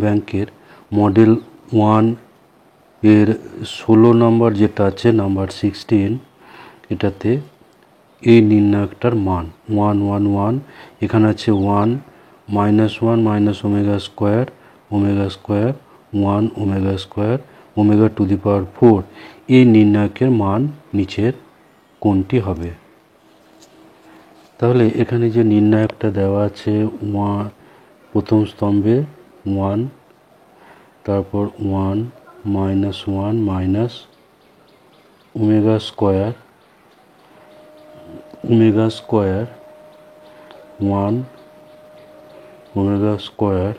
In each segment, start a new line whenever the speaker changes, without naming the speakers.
ব্যাংকের মডেল 1 এর 16 নম্বর যেটা আছে নাম্বার 16, এটাতে এই নির্ণায়কটার মান 1 1 1, এখানে আছে 1 -1 minus omega square 1 omega square omega to the power 4। এই নির্ণায়কের মান নিচের কোনটি হবে? তাহলে এখানে যে নির্ণায়কটা দেওয়া আছে প্রথম স্তম্ভে 1, তারপর 1 -1 minus omega square 1 omega square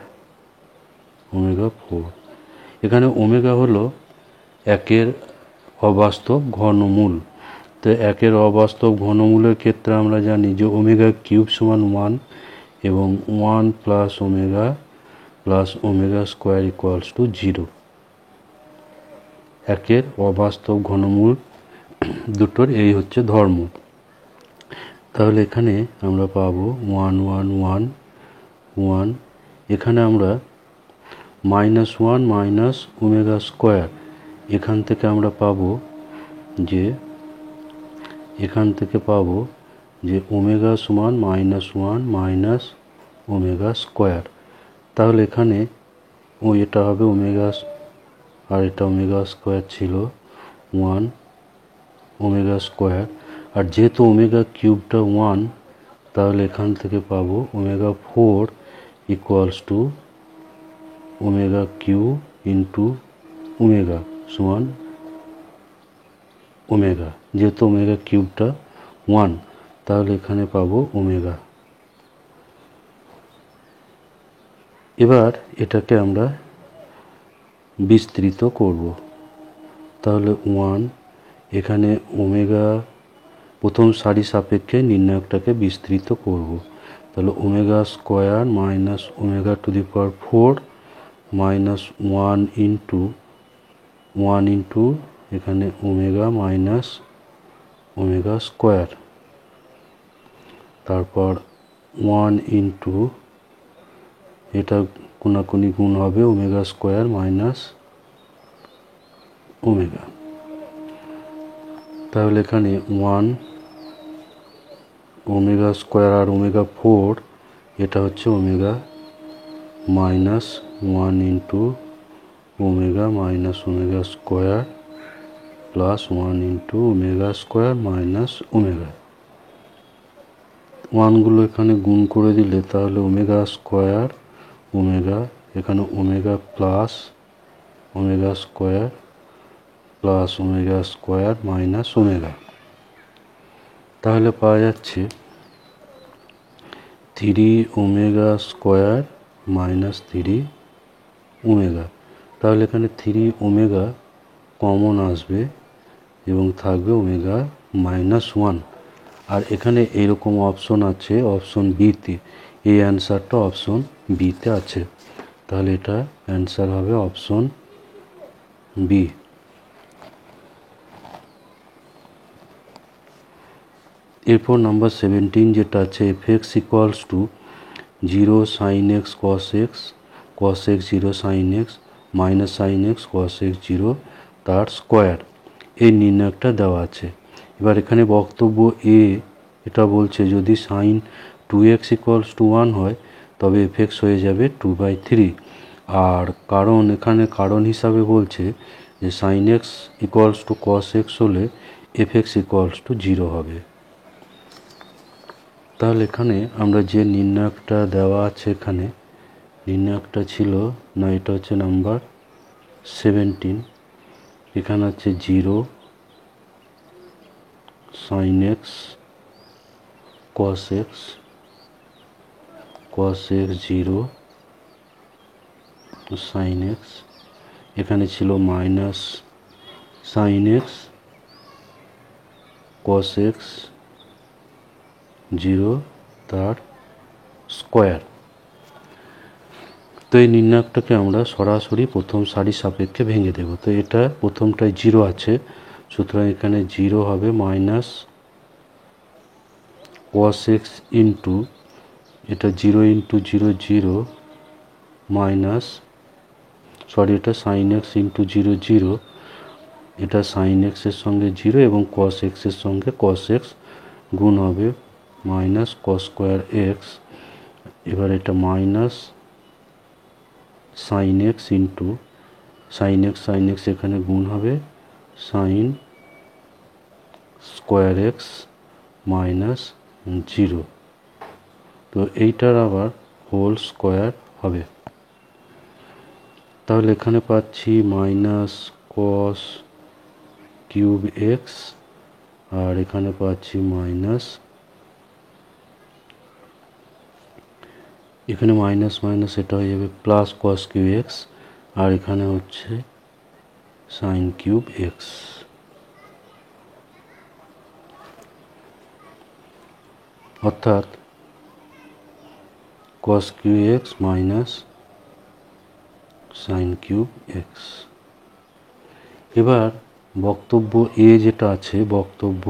omega 4। এখানে ওমেগা হলো একের অবাস্তব ঘনমূল। তো একের অবাস্তব ঘনমূলের ক্ষেত্রে আমরা জানি যে ওমেগা কিউব সমান 1 এবং 1 plus omega square equals to 0। একের অবাস্তব ঘনমূল দুটোর এই হচ্ছে ধর্ম। তাহলে এখানে আমরা পাবো 1 1 1 1, এখানে আমরা -1 মাইনাস ওমেগা স্কোয়ার, এখান থেকে আমরা পাবো যে ওমেগা সমান -1 মাইনাস ওমেগা স্কোয়ার। তাহলে এখানে এটা হবে ওমেগা, আর এটা ওমেগা স্কোয়ার ছিল 1 ওমেগা স্কোয়ার, আর যেহেতু ওমেগা কিউবটা 1, তাহলে এখান থেকে পাবো omega 4 equals to omega cube into omega সমান ওমেগা। যেহেতু ওমেগা কিউবটা 1, তাহলে এখানে পাবো ওমেগা। এবার এটাকে আমরা বিস্তৃত করব। তাহলে 1, এখানে ওমেগা প্রথম সারি সাপেক্ষে নির্ণায়কটাকে বিস্তৃত করব। তাহলে omega square minus omega to the power 4 minus 1 into এখানে ওমেগা মাইনাস ওমেগা স্কোয়ার, তারপর 1 ইন্টু এটা কোনাকুনি গুণ হবে ওমেগা স্কোয়ার মাইনাস ওমেগা। তাহলে এখানে 1 ওমেগা স্কোয়ার আর ওমেগা 4, এটা হচ্ছে omega minus 1 into omega minus omega square plus 1 into omega square minus omega. 1গুলো এখানে গুণ করে দিলে তাহলে ওমেগা স্কোয়ার ওমেগা, এখানে omega plus omega square plus omega square minus omega. তাহলে পাওয়া যাচ্ছে 3 ওমেগা স্কোয়ার মাইনাস 3 ওমেগা। তাহলে এখানে 3 ওমেগা কমন আসবে এবং থাকবে ওমেগা -1। আর এখানে এইরকম অপশন আছে অপশন বিতে, এই অ্যান্সারটা অপশন বিতে আছে। তাহলে এটা অ্যান্সার হবে অপশন বি। এরপর নাম্বার 17 যেটা আছে fx equals to 0 sin x cos x 0 sin x minus sin x cos x 0 তার স্কোয়ার, এই নির্ণায়কটা দেওয়া আছে। এবার এখানে বক্তব্য এ এটা বলছে যদি sin 2x ইকুয়ালস টু 1 হয় তবে fx হয়ে যাবে 2/3। আর এখানে কারণ হিসাবে বলছে যে sin x equals two cos x হলে fx ইকুয়ালস টু 0 হবে। তাহলে এখানে আমরা যে নির্ণায়কটা দেওয়া আছে, এখানে নির্ণায়কটা ছিল না, এটা হচ্ছে নাম্বার 17। এখানে আছে 0 sin x cos x 0 sin x, এখানে ছিল minus sin x cos x 0 তার স্কোয়ার। তো এই নির্ণায়কটাকে আমরা সরাসরি প্রথম সারি সাপেক্ষে ভেঙে দেব। তো এটা প্রথমটায় 0 আছে, সুতরাং এখানে 0 হবে মাইনাস cos x ইন্টু এটা 0 ইন্টু 0 0 মাইনাস সরি এটা সাইন এক্স ইন্টু 0 0, এটা সাইন এক্সের সঙ্গে 0 এবং কস এক্সের সঙ্গে কস এক্স গুণ হবে মাইনাস কস স্কোয়ার এক্স। এবার এটা minus sine x into sine x এখানে গুণ হবে সাইন স্কোয়ার এক্স মাইনাস 0। তো এইটার আবার হোল স্কোয়ার হবে। তাহলে এখানে পাচ্ছি মাইনাস কস কিউব এক্স, আর এখানে পাচ্ছি মাইনাস, এখানে মাইনাস মাইনাস এটা হয়ে যাবে প্লাস কস কিউব এক্স, আর এখানে হচ্ছে সাইন কিউব এক্স। অর্থাৎ cos cube x minus sine cube x. এবার বক্তব্য এ যেটা আছে, বক্তব্য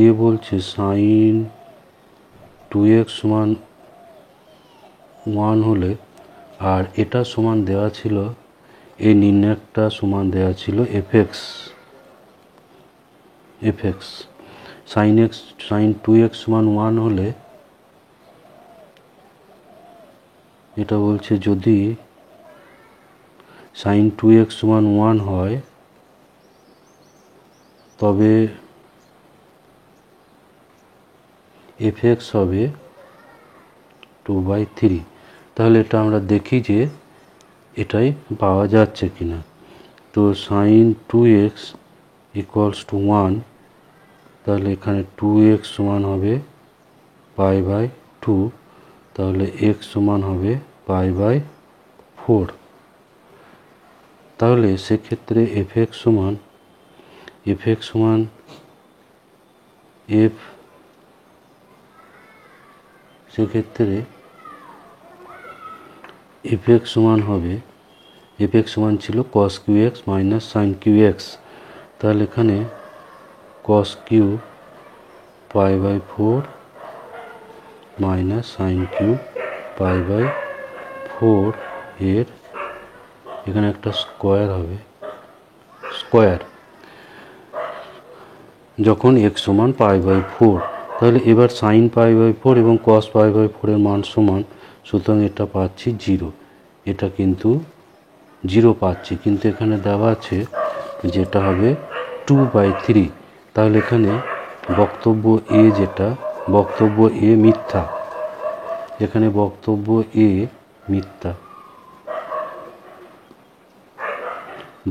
এ বলছে সাইন 2x সমান 1 হলে, আর এটা সমান দেওয়া ছিল, এই নির্ণায়কটা সমান দেওয়া ছিল এফএক্স সাইন 2x সমান 1 হলে, এটা বলছে যদি সাইন 2x সমান 1 হয় তবে এফএক্স হবে 2/3। তাহলে এটা আমরা দেখি যে এটাই পাওয়া যাচ্ছে কিনা। তো সাইন 2x ইকুয়ালস টু 1, তাহলে এখানে 2x সমান হবে π/2, তাহলে x সমান হবে π/4। তাহলে সেক্ষেত্রে এফএক্স সমান সেক্ষেত্রে এফএক্স সমান হবে, এফএক্স সমান ছিল cos q x minus sine q x. তাহলে এখানে cos q π/4 minus sine q π/4 এর এখানে একটা স্কোয়ার হবে, স্কোয়ার যখন x সমান π/4। তাহলে এবার সাইন π/4 এবং কস π/4 এর মান সমান, সুতরাং এটা পাচ্ছি 0, এটা কিন্তু 0 পাচ্ছি, কিন্তু এখানে দেওয়া আছে যেটা হবে 2/3। তাহলে এখানে বক্তব্য এ যেটা, বক্তব্য এ মিথ্যা, এখানে বক্তব্য এ মিথ্যা,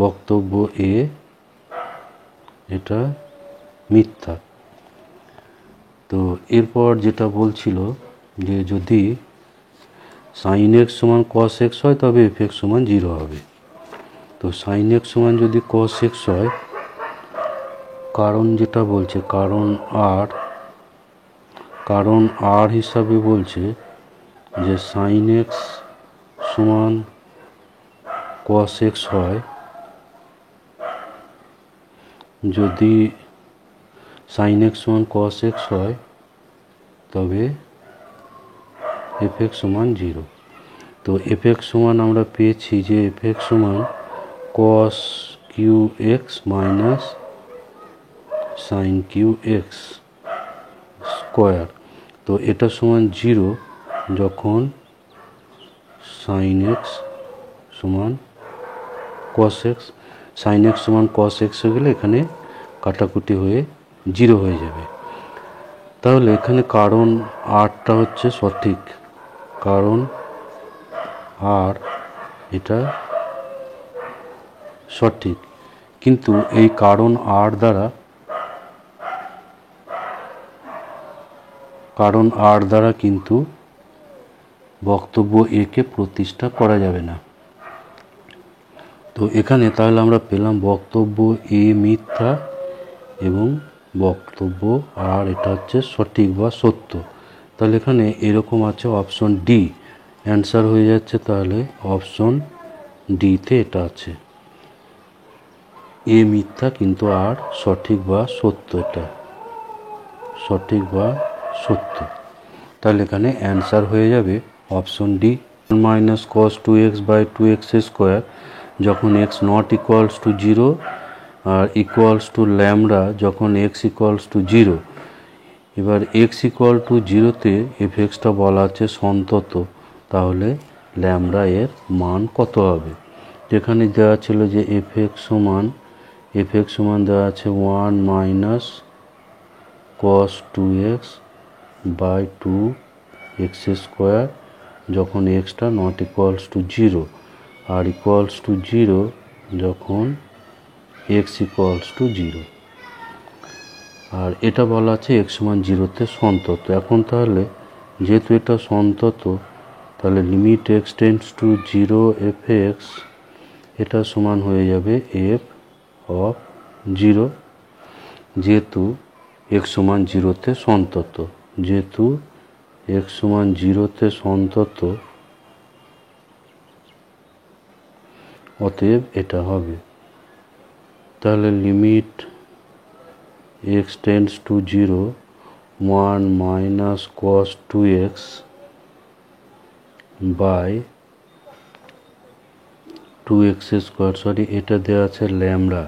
বক্তব্য এ এটা মিথ্যা। তো এরপর যেটা বলছিল যে যদি সাইন এক্স সমান কস এক্স হয় তবে এফ এক্স সমান 0 হবে। তো সাইন এক্স সমান যদি কস এক্স হয়, কারণ যেটা বলছে, কারণ আর হিসাবে বলছে যে সাইন এক্স সমান কস এক্স হয়, যদি সাইন এক্স সমান কস এক্স হয় তবে এফ এক্স সমান 0। তো এফ এক্স সমান আমরা পেয়েছি যে এফ এক্স সমান cos q x minus sine q x square. তো এটা সমান 0 যখন সাইন এক্স সমান কস এক্স, সাইন এক্স সমান কস এক্স হয়ে গেলে এখানে কাটাকুটি হয়ে 0 হয়ে যাবে। তাহলে এখানে কারণ আরটা হচ্ছে সঠিক, কারণ আর এটা সঠিক, কিন্তু এই কারণ আর দ্বারা কিন্তু বক্তব্য একে প্রতিষ্ঠা করা যাবে না। তো এখানে তাহলে আমরা পেলাম বক্তব্য এ মিথ্যা এবং বক্তব্য আর এটা হচ্ছে সঠিক বা সত্য। তাহলে এখানে এরকম আছে অপশন ডি, অ্যান্সার হয়ে যাচ্ছে তাহলে অপশন ডিতে এটা আছে, এ মিথ্যা কিন্তু আর সঠিক বা সত্য, এটা সঠিক বা সত্য। তাহলে এখানে অ্যান্সার হয়ে যাবে option D. Minus cos 2x by 2x square যখন এক্স নট ইকুয়ালস টু 0 আর ইকুয়ালস টু ল্যামডা যখন এক্স ইকুয়ালস টু 0। এবার এক্স ইকুয়াল টু 0-তে এফএক্সটা বলা আছে সন্তত, তাহলে ল্যামডা এর মান কত হবে? যেখানে দেওয়া ছিল যে এফএক্স সমান দেওয়া আছে 1 minus cos 2x by 2x square যখন এক্সটা নট ইকুয়ালস টু 0 আর ইকুয়ালস টু 0 যখন এক্স ইকুয়ালস টু 0। আর এটা বলা আছে এক্স সমান 0-তে সন্তত। এখন তাহলে যেহেতু এটা সন্তত, তাহলে limit x tends to 0 F x এটা সমান হয়ে যাবে এফ অফ 0, যেহেতু এক্স সমান 0-তে সন্তত। যেহেতু এক্স সমান 0-তে সন্তত, অতএব এটা হবে। তাহলে limit x tends to 0 1 minus cos 2x by 2x square, sorry এটা দেওয়া আছে ল্যামডা,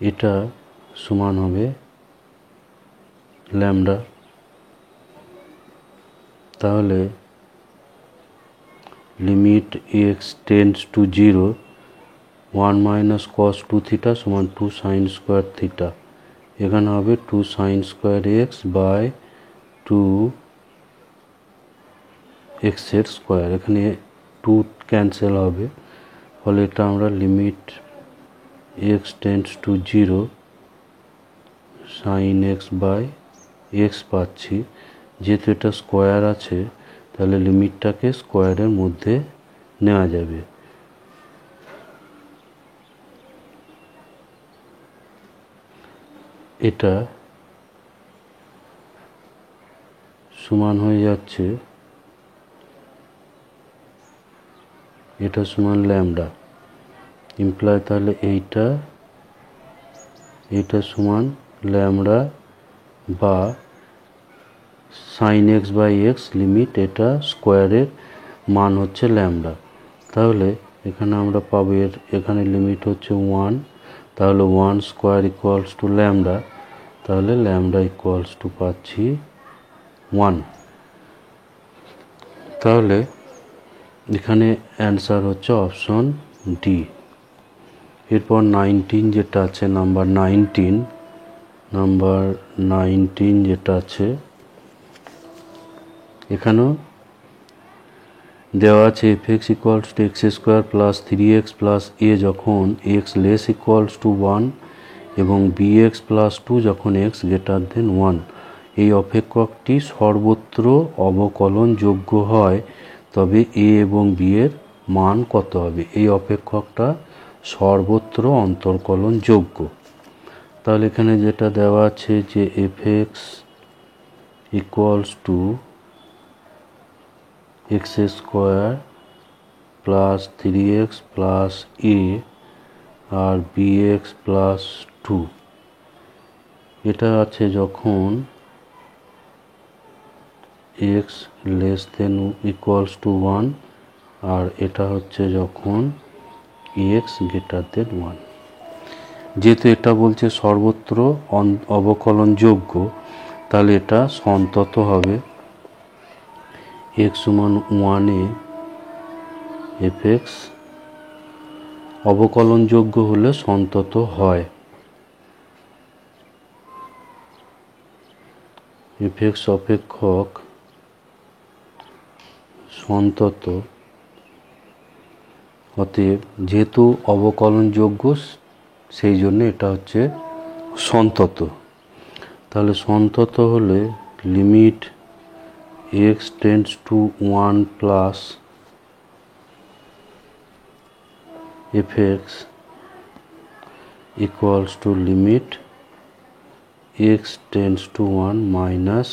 এটা সমান হবে ল্যামডা। তাহলে limit x tends to 0 1 minus cos 2 theta সমান 2 সাইন স্কোয়ার থিটা, এখানে হবে 2 সাইন স্কোয়ার এক্স বাই 2 এক্সের স্কোয়ার, এখানে 2 ক্যান্সেল হবে, ফলে এটা আমরা limit x tends to 0 sine x by x পাচ্ছি। যেহেতু এটা স্কোয়ার আছে, তাহলে লিমিটটাকে স্কোয়ারের মধ্যে নেওয়া যাবে। এটা সমান হয়ে যাচ্ছে, এটা সমান ল্যামডা ইমপ্লাই, তাহলে এইটা সমান ল্যামডা বা sine x by x limit এটা স্কোয়ারের মান হচ্ছে ল্যামডা। তাহলে এখানে আমরা পাবো এখানে লিমিট হচ্ছে 1, তাহলে 1 স্কোয়ার ইকুয়ালস টু ল্যামডা, তাহলে ল্যামডা ইকুয়ালস টু পাচ্ছি 1। তাহলে এখানে অ্যান্সার হচ্ছে অপশন ডি। এরপর 19 যেটা আছে, নাম্বার 19 যেটা আছে, এখানেও দেওয়া আছে f x equals to x square plus 3x plus a যখন এক্স লেস ইকুয়ালস টু 1 এবং বি এক্স প্লাস 2 যখন এক্স গ্রেটার দেন 1। এই অপেক্ষকটি সর্বত্র অবকলনযোগ্য হয়, তবে এ এবং বি এর মান কত হবে? এই অপেক্ষকটা সর্বত্র অন্তর্কলনযোগ্য। তাহলে এখানে যেটা দেওয়া আছে যে f x equals to x square plus 3x plus a আর বি এক্স প্লাস 2, এটা আছে যখন x less than equals to 1 আর এটা হচ্ছে যখন এক্স গ্রেটার দেন 1। যেহেতু এটা বলছে সর্বত্র অবকলনযোগ্য, তাহলে এটা সন্তত হবে। এক্স সমান 1-এ এফ এক্স অবকলনযোগ্য হলে সন্তত হয়। এফ এক্স অপেক্ষক সন্তত, অতএব যেহেতু অবকলনযোগ্য সেই জন্য এটা হচ্ছে সন্তত। তাহলে সন্তত হলে limit x tends two 1 plus F x equals to limit x tends two 1 minus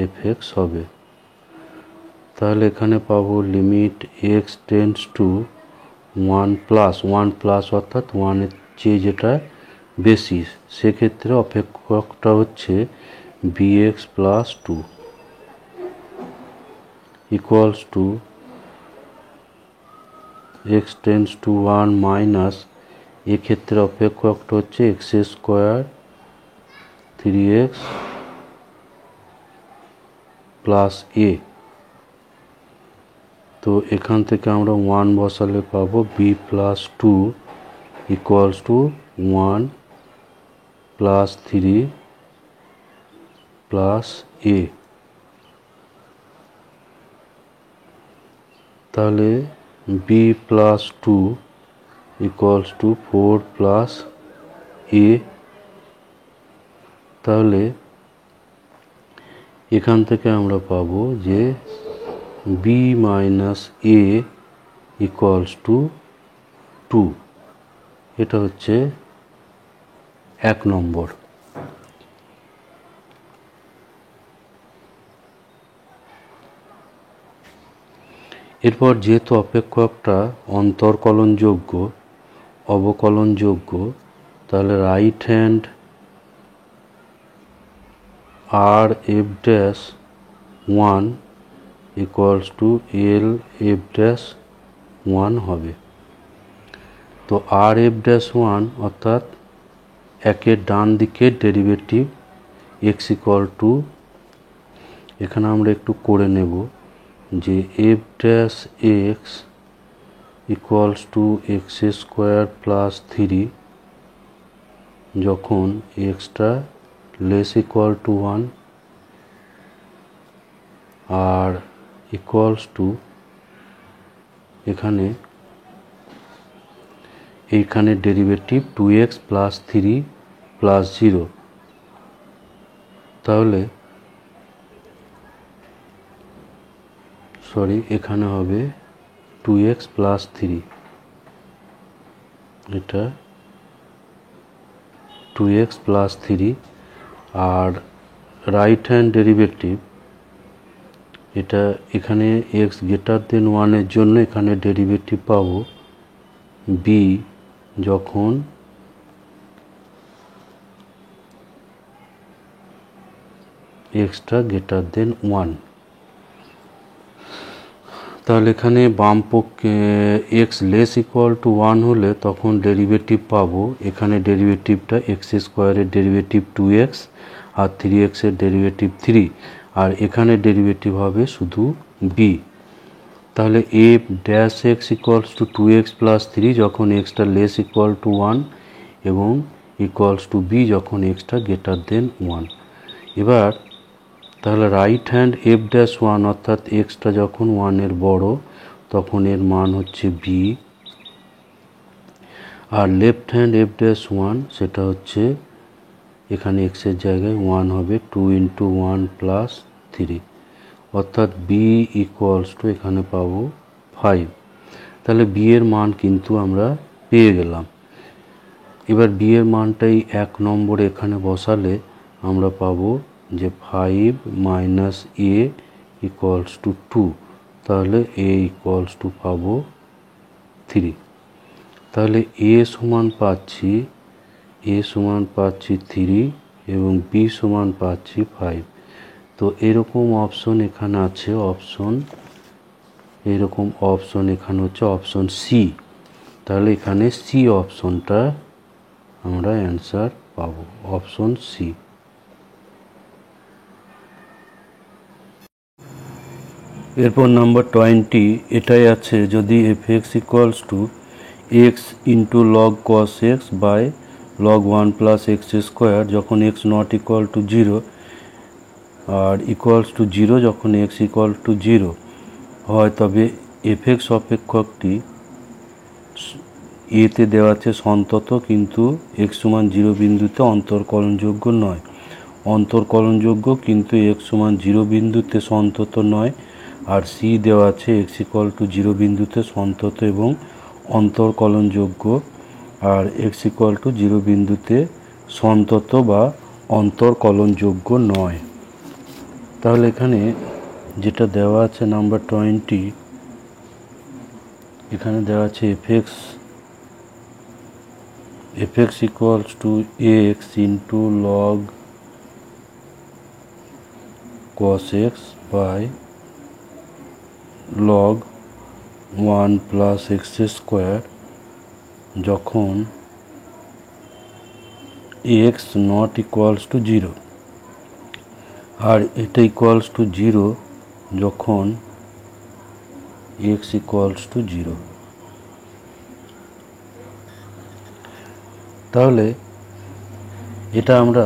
F x হবে। তাহলে এখানে পাবো limit x tends two 1 plus অর্থাৎ 1-এর চেয়ে যেটা বেশি, সেক্ষেত্রে অপেক্ষকটা হচ্ছে bx plus 2 equals to x tends to 1 minus, এক্ষেত্রে অপেক্ষকটা হচ্ছে এক্স স্কোয়ার 3x প্লাস এ। তো এখান থেকে আমরা 1 বসালে পাবো b plus 2 equals to 1 plus 3 plus a. তাহলে b plus 2 equals to 4 plus a. তাহলে এখান থেকে আমরা পাবো যে b minus a equals to 2। এটা হচ্ছে 1 নম্বর। এরপর যেহেতু অপেক্ষকটা অন্তর্কলনযোগ্য অবকলনযোগ্য, তাহলে রাইট হ্যান্ড আর f dash 1 equals to L f dash 1 হবে। তো আর এফ ড্যাশ 1 অর্থাৎ একের ডান দিকের ডেরিভেটিভ এক্স ইকুয়াল টু, এখানে আমরা একটু করে নেব যে f dash x equals to x square plus 3 যখন এক্সটা লেস ইকুয়াল টু 1 আর ইকুয়ালস টু এইখানে ডেরিভেটিভ 2x প্লাস 3 প্লাস 0। তাহলে এখানে হবে 2x প্লাস 3, এটা 2x প্লাস 3। আর রাইট হ্যান্ড ডেরিভেটিভ এটা এখানে x গ্রেটার দেন 1 এর জন্য এখানে ডেরিভেটিভ পাবো b যখন xটা গ্রেটার দেন 1। তাহলে এখানে বাম পক্ষে x লেস ইকুয়াল টু 1 হলে তখন ডেরিভেটিভ পাবো, এখানে ডেরিভেটিভটা এক্স স্কোয়ারের ডেরিভেটিভ 2x আর 3x এর ডেরিভেটিভ 3, আর এখানে ডেরিভেটিভ হবে শুধু b। তাহলে f dash x equals to 2x plus 3 যখন এক্সটা লেস ইকুয়াল টু 1 এবং ইকুয়ালস টু b যখন এক্সটা গ্রেটার দেন 1। এবার তাহলে রাইট হ্যান্ড এফ ড্যাশ 1 অর্থাৎ এক্সটা যখন 1 এর বড় তখন এর মান হচ্ছে b, আর লেফট হ্যান্ড এফ ড্যাশ 1 সেটা হচ্ছে এখানে x এর জায়গায় 1 হবে 2 ইন্টু 1 প্লাস 3, অর্থাৎ b ইকুয়ালস টু এখানে পাবো 5। তাহলে b এর মান কিন্তু আমরা পেয়ে গেলাম। এবার b এর মানটাই 1 নম্বরে এখানে বসালে আমরা পাবো যে 5 মাইনাস a ইকুয়ালস টু 2, তাহলে a ইকুয়ালস টু পাবো 3। তাহলে a সমান পাচ্ছি 3 এবং b সমান পাচ্ছি 5। তো এরকম অপশন এখানে আছে, অপশন এখানে হচ্ছে অপশন সি। তাহলে এখানে সি অপশনটা আমরা অ্যান্সার পাবো, অপশন সি। এরপর নাম্বার 20 এটাই আছে, যদি f x equals to x into log cos x by log 1 plus x square যখন এক্স নট ইকুয়াল টু 0 আর ইকুয়ালস টু 0 যখন এক্স ইকুয়াল টু 0 হয়, তবে এফ এক্স অপেক্ষকটি এতে দেওয়া আছে সন্তত কিন্তু এক্স সমান 0 বিন্দুতে অন্তর্কলনযোগ্য নয়, অন্তর্কলনযোগ্য কিন্তু এক্স সমান 0 বিন্দুতে সন্তত নয়। আর সি দেওয়া আছে এক্স ইকুয়াল টু 0 বিন্দুতে সন্তত এবং অন্তর্কলনযোগ্য, আর এক্স ইকুয়াল টু 0 বিন্দুতে সন্তত বা অন্তর্কলনযোগ্য নয়। তাহলে এখানে যেটা দেওয়া আছে নাম্বার 20, এখানে দেওয়া আছে f x equals to x into log cos x by log 1 plus x square যখন x not equals to 0 আর এটা equals to 0 যখন x equals to 0। তাহলে এটা আমরা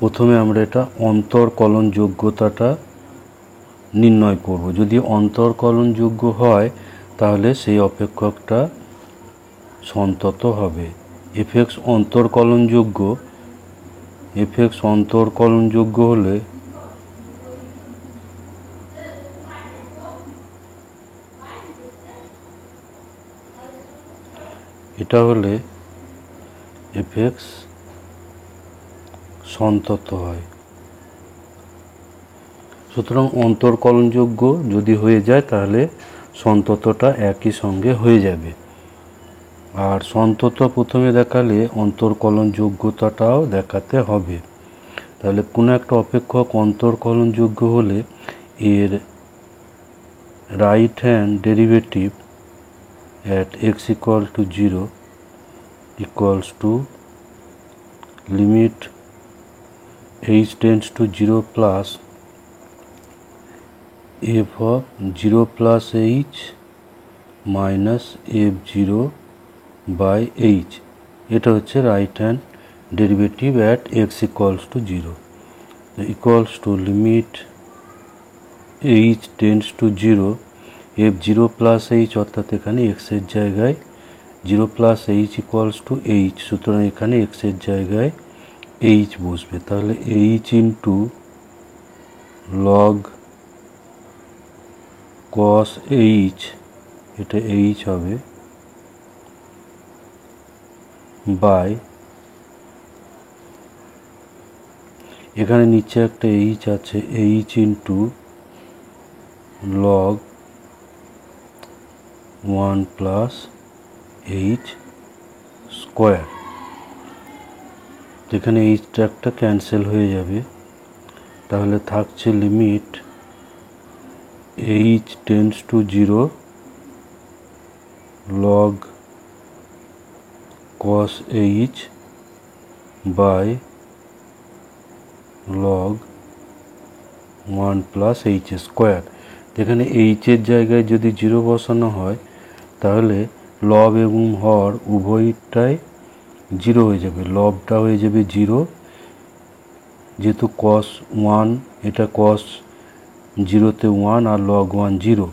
প্রথমে আমরা এটা অন্তরকলন যোগ্যতাটা নির্ণয় করব। যদি অন্তরকলন যোগ্য হয় তাহলে সেই অপেক্ষকটা সন্তত হবে। এফএক্স অন্তরকলনযোগ্য হলে এটা হলে এফএক্স সন্তত হয়। সুতরাং অন্তরকলনযোগ্য যদি হয়ে যায় তাহলে সন্ততটা একই সঙ্গে হয়ে যাবে। আর সন্তত প্রথমে দেখালে অন্তরকলনযোগ্যতাটাও দেখাতে হবে। তাহলে কোনো একটা অপেক্ষক অন্তরকলনযোগ্য হলে এর right hand derivative at x equal to 0 equals to limit h tends to 0 plus f of 0 plus h minus f0 by h। এটা হচ্ছে right hand derivative at x equals to 0 equals to limit h tends to 0 f0 plus h অর্থাৎ এখানে x এর জায়গায় 0 plus h equals to h, সুতরাং এখানে x এর জায়গায় h বসবে। তাহলে h into log cos h, এটা h হবে, বাই এখানে নিচে একটা h আছে, h into log 1 plus h square. এখানে এইচটা একটা ক্যান্সেল হয়ে যাবে। তাহলে থাকছে limit h tends to 0 log cos h by log 1 plus h square. এখানে h এর জায়গায় যদি 0 বসানো হয় তাহলে লব এবং হর উভয়টাই 0 হয়ে যাবে। লবটা হয়ে যাবে 0, যেহেতু cos 1, এটা cos 0তে 1 আর log 1 0,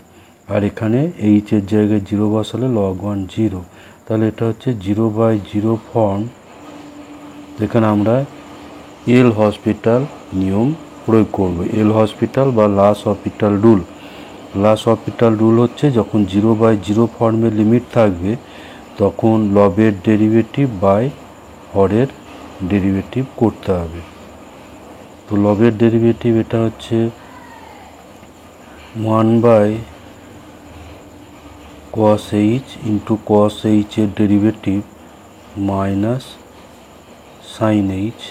আর এখানে h এর জায়গায় 0 বসালে log 1 0। তাহলে এটা হচ্ছে 0/0 ফর্ম। এখানে আমরা এল হসপিটাল নিয়ম প্রয়োগ করব। এল হসপিটাল বা লাস হসপিটাল রুল। লাস হসপিটাল রুল হচ্ছে যখন 0/0 ফর্মে লিমিট থাকবে তখন লবের ডেরিভেটিভ বাই হরের ডেরিভেটিভ করতে হবে। তো লবের ডেরিভেটিভ এটা হচ্ছে 1/cos h into cos h এর ডেরিভেটিভ মাইনাস সাইন h,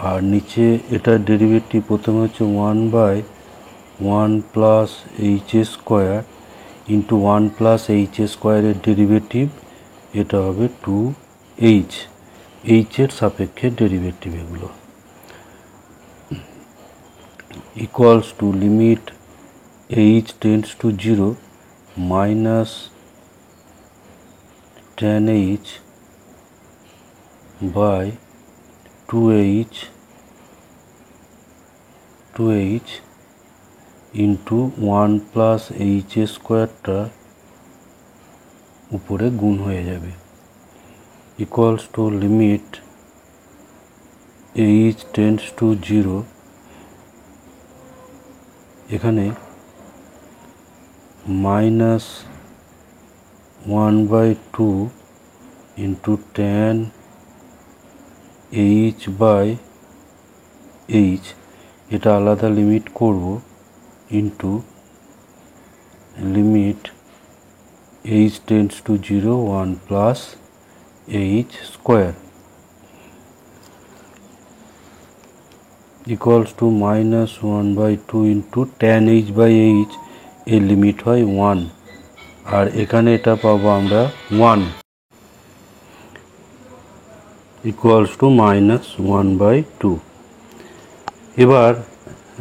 আর নিচে এটার ডেরিভেটিভ প্রথমে হচ্ছে 1/1 plus h square into 1 plus h স্কোয়ারের ডেরিভেটিভ, এটা হবে 2h, h এর সাপেক্ষে ডেরিভেটিভ এগুলো, equals to limit h tends to 0 minus tan h by 2h into 1 plus h স্কোয়ারটা উপরে গুণ হয়ে যাবে, equals to limit h tends to 0, এখানে minus 1/2 into tan h by h, এটা আলাদা লিমিট করব, into limit h tends to 0 1 plus h square. Equals to -1/2 into tan h/h এর লিমিট হয় 1, আর এখানে এটা পাবো আমরা 1 ইকুয়ালস টু -1/2। এবার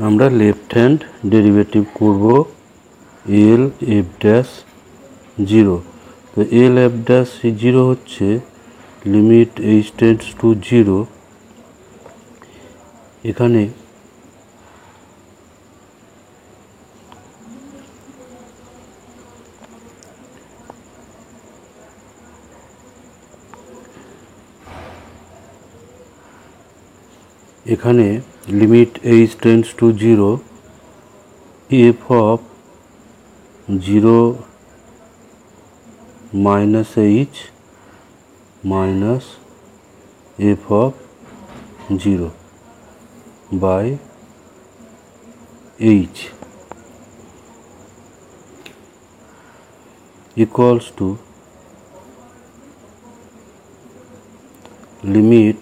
আমরা লেফট হ্যান্ড ডেরিভেটিভ করব এল এফ ড্যাশ 0। তো এল এফ ড্যাশ 0 হচ্ছে লিমিট h টেন্ডস টু 0। এখানে limit h tends to 0 f of 0 minus h minus f of 0 by h equals to limit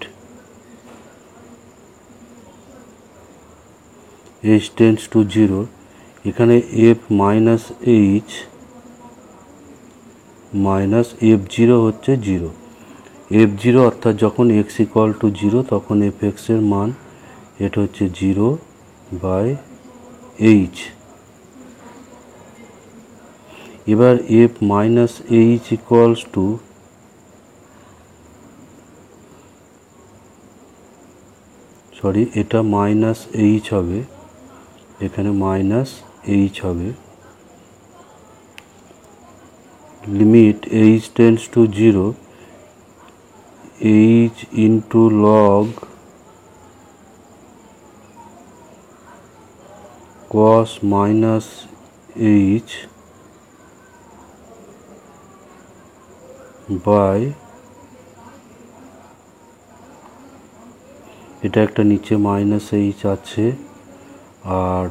h tends to 0। এখানে f minus h minus f0 হচ্ছে 0। f0 অর্থাৎ যখন x equal to 0 তখন fx এর মান এটা হচ্ছে 0 বাই h। এবার f minus h equals to এটা মাইনাস h হবে, এখানে মাইনাস h হবে। Limit h tends to 0 h into log cos minus h by এটা একটা নিচে মাইনাস h আছে, আর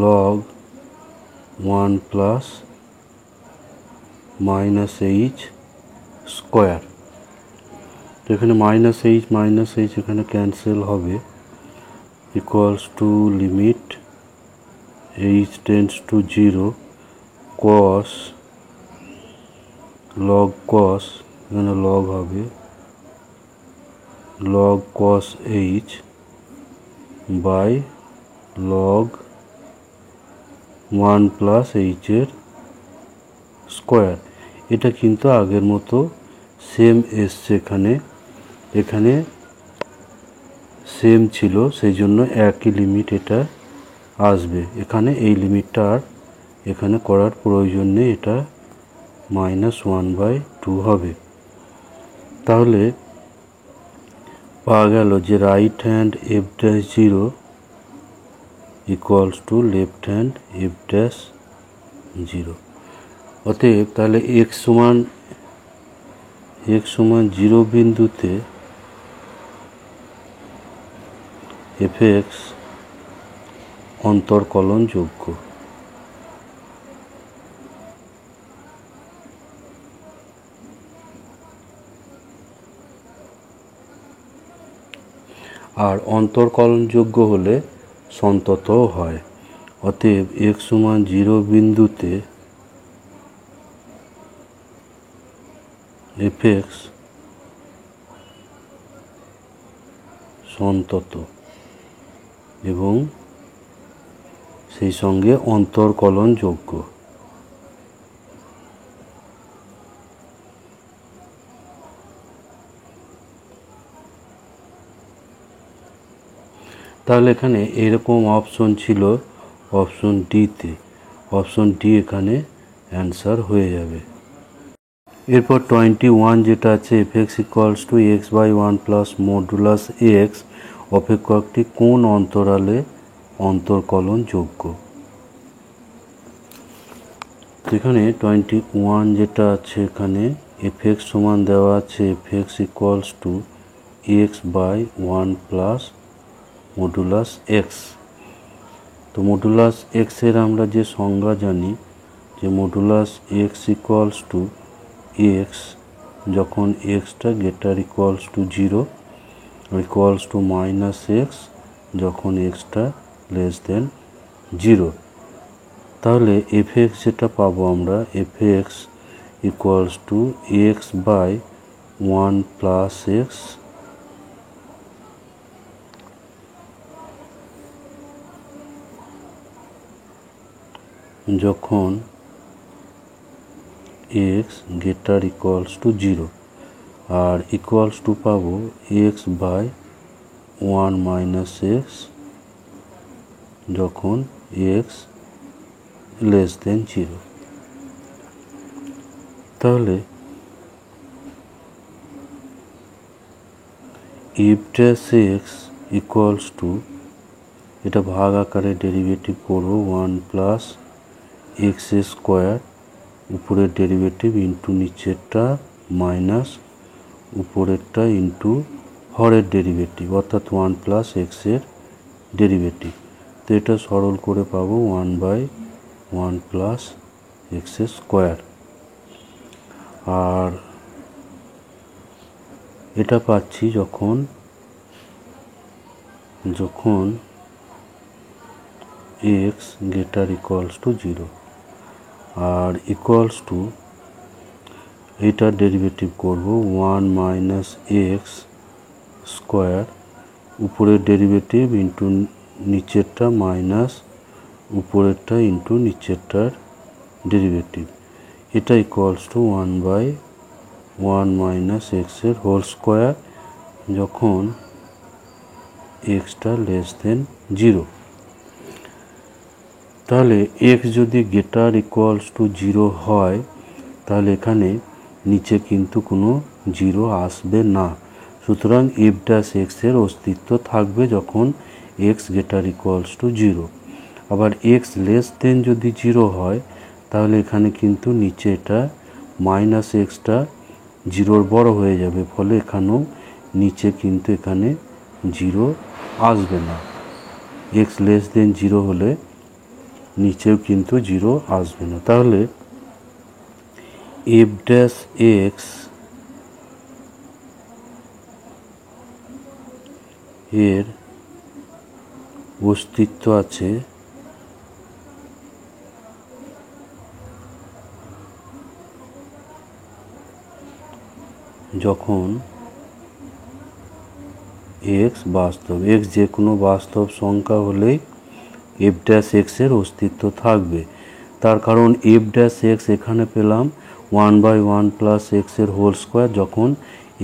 log 1 plus minus h square. তো এখানে মাইনাস h এখানে ক্যান্সেল হবে, equals to limit h tends to 0 cos log cos, এখানে লগ হবে log cos h by log 1 plus h এর স্কোয়ার। এটা কিন্তু আগের মতো সেম এসছে, এখানে সেম ছিল, সেই জন্য একই লিমিট এটা আসবে। এখানে এই লিমিটটা আর এখানে করার প্রয়োজন নেই, এটা -1/2 হবে। তাহলে পাওয়া গেল যে right hand F dash 0 equals to left hand F dash 0। অতএব তাহলে x সমান 0 বিন্দুতে fx অন্তর্কলনযোগ্য। আর অন্তর্কলনযোগ্য হলে সন্ততও হয়। অতএব x সমান 0 বিন্দুতে fx সন্তত এবং সেই সঙ্গে অন্তর্কলনযোগ্য। তাহলে এখানে এরকম অপশন ছিল অপশন ডিতে, অপশন ডি এখানে অ্যান্সার হয়ে যাবে। এরপর 21 যেটা আছে fx equals to x/1 plus modulus x অপেক্ষকটি কোন অন্তরালে অন্তর্কলনযোগ্য। এখানে 21 যেটা আছে এখানে fx সমান দেওয়া আছে fx equals to x/1 plus modulus x। তো মডুলাস x এর আমরা যে সংজ্ঞা জানি যে modulus x equals to x যখন xটা greater equals to 0, equals to minus x যখন এক্সটা লেস দেন 0। তাহলে এফ এক্স যেটা পাবো আমরা, f x equals to x by 1 plus x যখন এক্স গ্রেটার ইকুয়ালস টু 0, আর ইকুয়ালস টু পাবো এক্স বাই 1 মাইনাস এক্স যখন এক্স লেস দেন 0। তাহলে if dash x equals to, এটা ভাগ আকারে ডেরিভেটিভ করবো 1 প্লাস এক্স স্কোয়ার, উপরের ডেরিভেটিভ ইন্টু নিচেরটা মাইনাস উপরেরটা ইন্টু হরের ডেরিভেটিভ, অর্থাৎ 1 প্লাস এক্সের ডেরিভেটিভ। তো এটা সরল করে পাবো 1 বাই 1 প্লাস এক্স স্কোয়ার। আর এটা পাচ্ছি যখন এক্স গ্রেটার ইকুয়ালস টু 0, আর ইকুয়ালস টু এইটার ডেরিভেটিভ করব 1 মাইনাস এক্স স্কোয়ার, উপরের ডেরিভেটিভ ইন্টু নিচেরটা মাইনাস উপরেরটা ইন্টু নিচেরটার ডেরিভেটিভ, এটা ইকুয়ালস টু 1 বাই 1 মাইনাস এক্সের হোল স্কোয়ার যখন এক্সটা লেস দেন 0। তাহলে এক্স যদি গ্রেটার ইকুয়ালস টু 0 হয় তাহলে এখানে নিচে কিন্তু কোনো 0 আসবে না। সুতরাং এফ ড্যাশ এক্সের অস্তিত্ব থাকবে যখন এক্স গ্রেটার ইকুয়ালস টু 0। আবার এক্স লেস দেন যদি 0 হয় তাহলে এখানে কিন্তু নিচে এটা মাইনাস এক্সটা 0-র বড় হয়ে যাবে, ফলে এখানেও নিচে কিন্তু এখানে 0 আসবে না। এক্স লেস দেন 0 হলে নিচেও কিন্তু 0 আসবে না। তাহলে এফ ড্যাশ এক্স এর অস্তিত্ব আছে যখন এক্স বাস্তব, এক্স যে কোনো বাস্তব সংখ্যা হলেই এফ ড্যাশ এক্সের অস্তিত্ব থাকবে। তার কারণ এফ ড্যাশ এক্স এখানে পেলাম 1 বাই 1 প্লাস এক্সের হোল স্কোয়ার যখন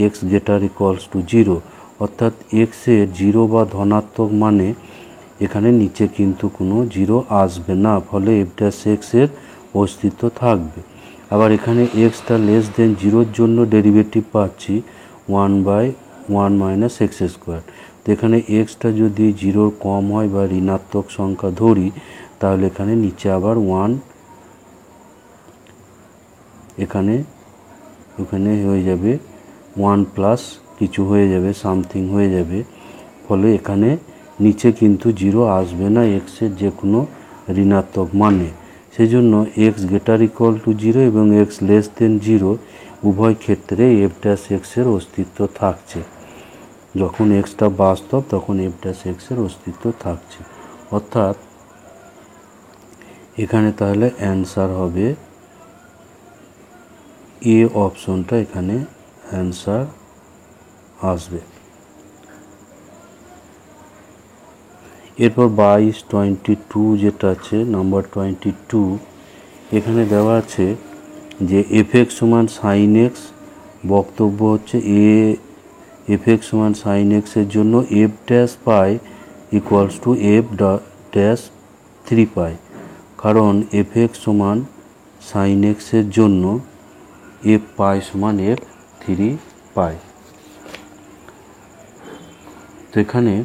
এক্স গ্রেটার ইকুয়ালস টু 0, অর্থাৎ এক্সের 0 বা ধনাত্মক মানে এখানে নিচে কিন্তু কোনো 0 আসবে না, ফলে এফ ড্যাশ এক্সের অস্তিত্ব থাকবে। আবার এখানে এক্সটা লেস দেন 0-র জন্য ডেরিভেটিভ পাচ্ছি 1 বাই 1 মাইনাস এক্স স্কোয়ার। তো এখানে এক্সটা যদি 0-র কম হয় বা ঋণাত্মক সংখ্যা ধরি তাহলে এখানে নিচে আবার 1 এখানে হয়ে যাবে 1 প্লাস কিছু হয়ে যাবে, সামথিং হয়ে যাবে, ফলে এখানে নিচে কিন্তু 0 আসবে না এক্সের যে কোনো ঋণাত্মক মানে। সেই জন্য এক্স গ্রেটার ইকুয়াল টু 0 এবং এক্স লেস দেন 0 উভয় ক্ষেত্রে এফ ড্যাশ এক্সের অস্তিত্ব থাকছে। যখন এক্সটা বাস্তব তখন এফ ড্যাশ এক্সের অস্তিত্ব থাকছে, অর্থাৎ এখানে তাহলে অ্যান্সার হবে এ অপশনটা, এখানে অ্যান্সার আসবে। এরপর 22 যেটা আছে নাম্বার 22, এখানে দেওয়া আছে যে এফ এক্স সমান সাইন এক্স, বক্তব্য হচ্ছে এফ এক্স সমান সাইন এক্সের জন্য F dash pi equals to F dash 3 পাই, কারণ এফ এক্স সমান সাইন এক্সের জন্য এফ পাই সমান এফ 3 পাই। তো এখানে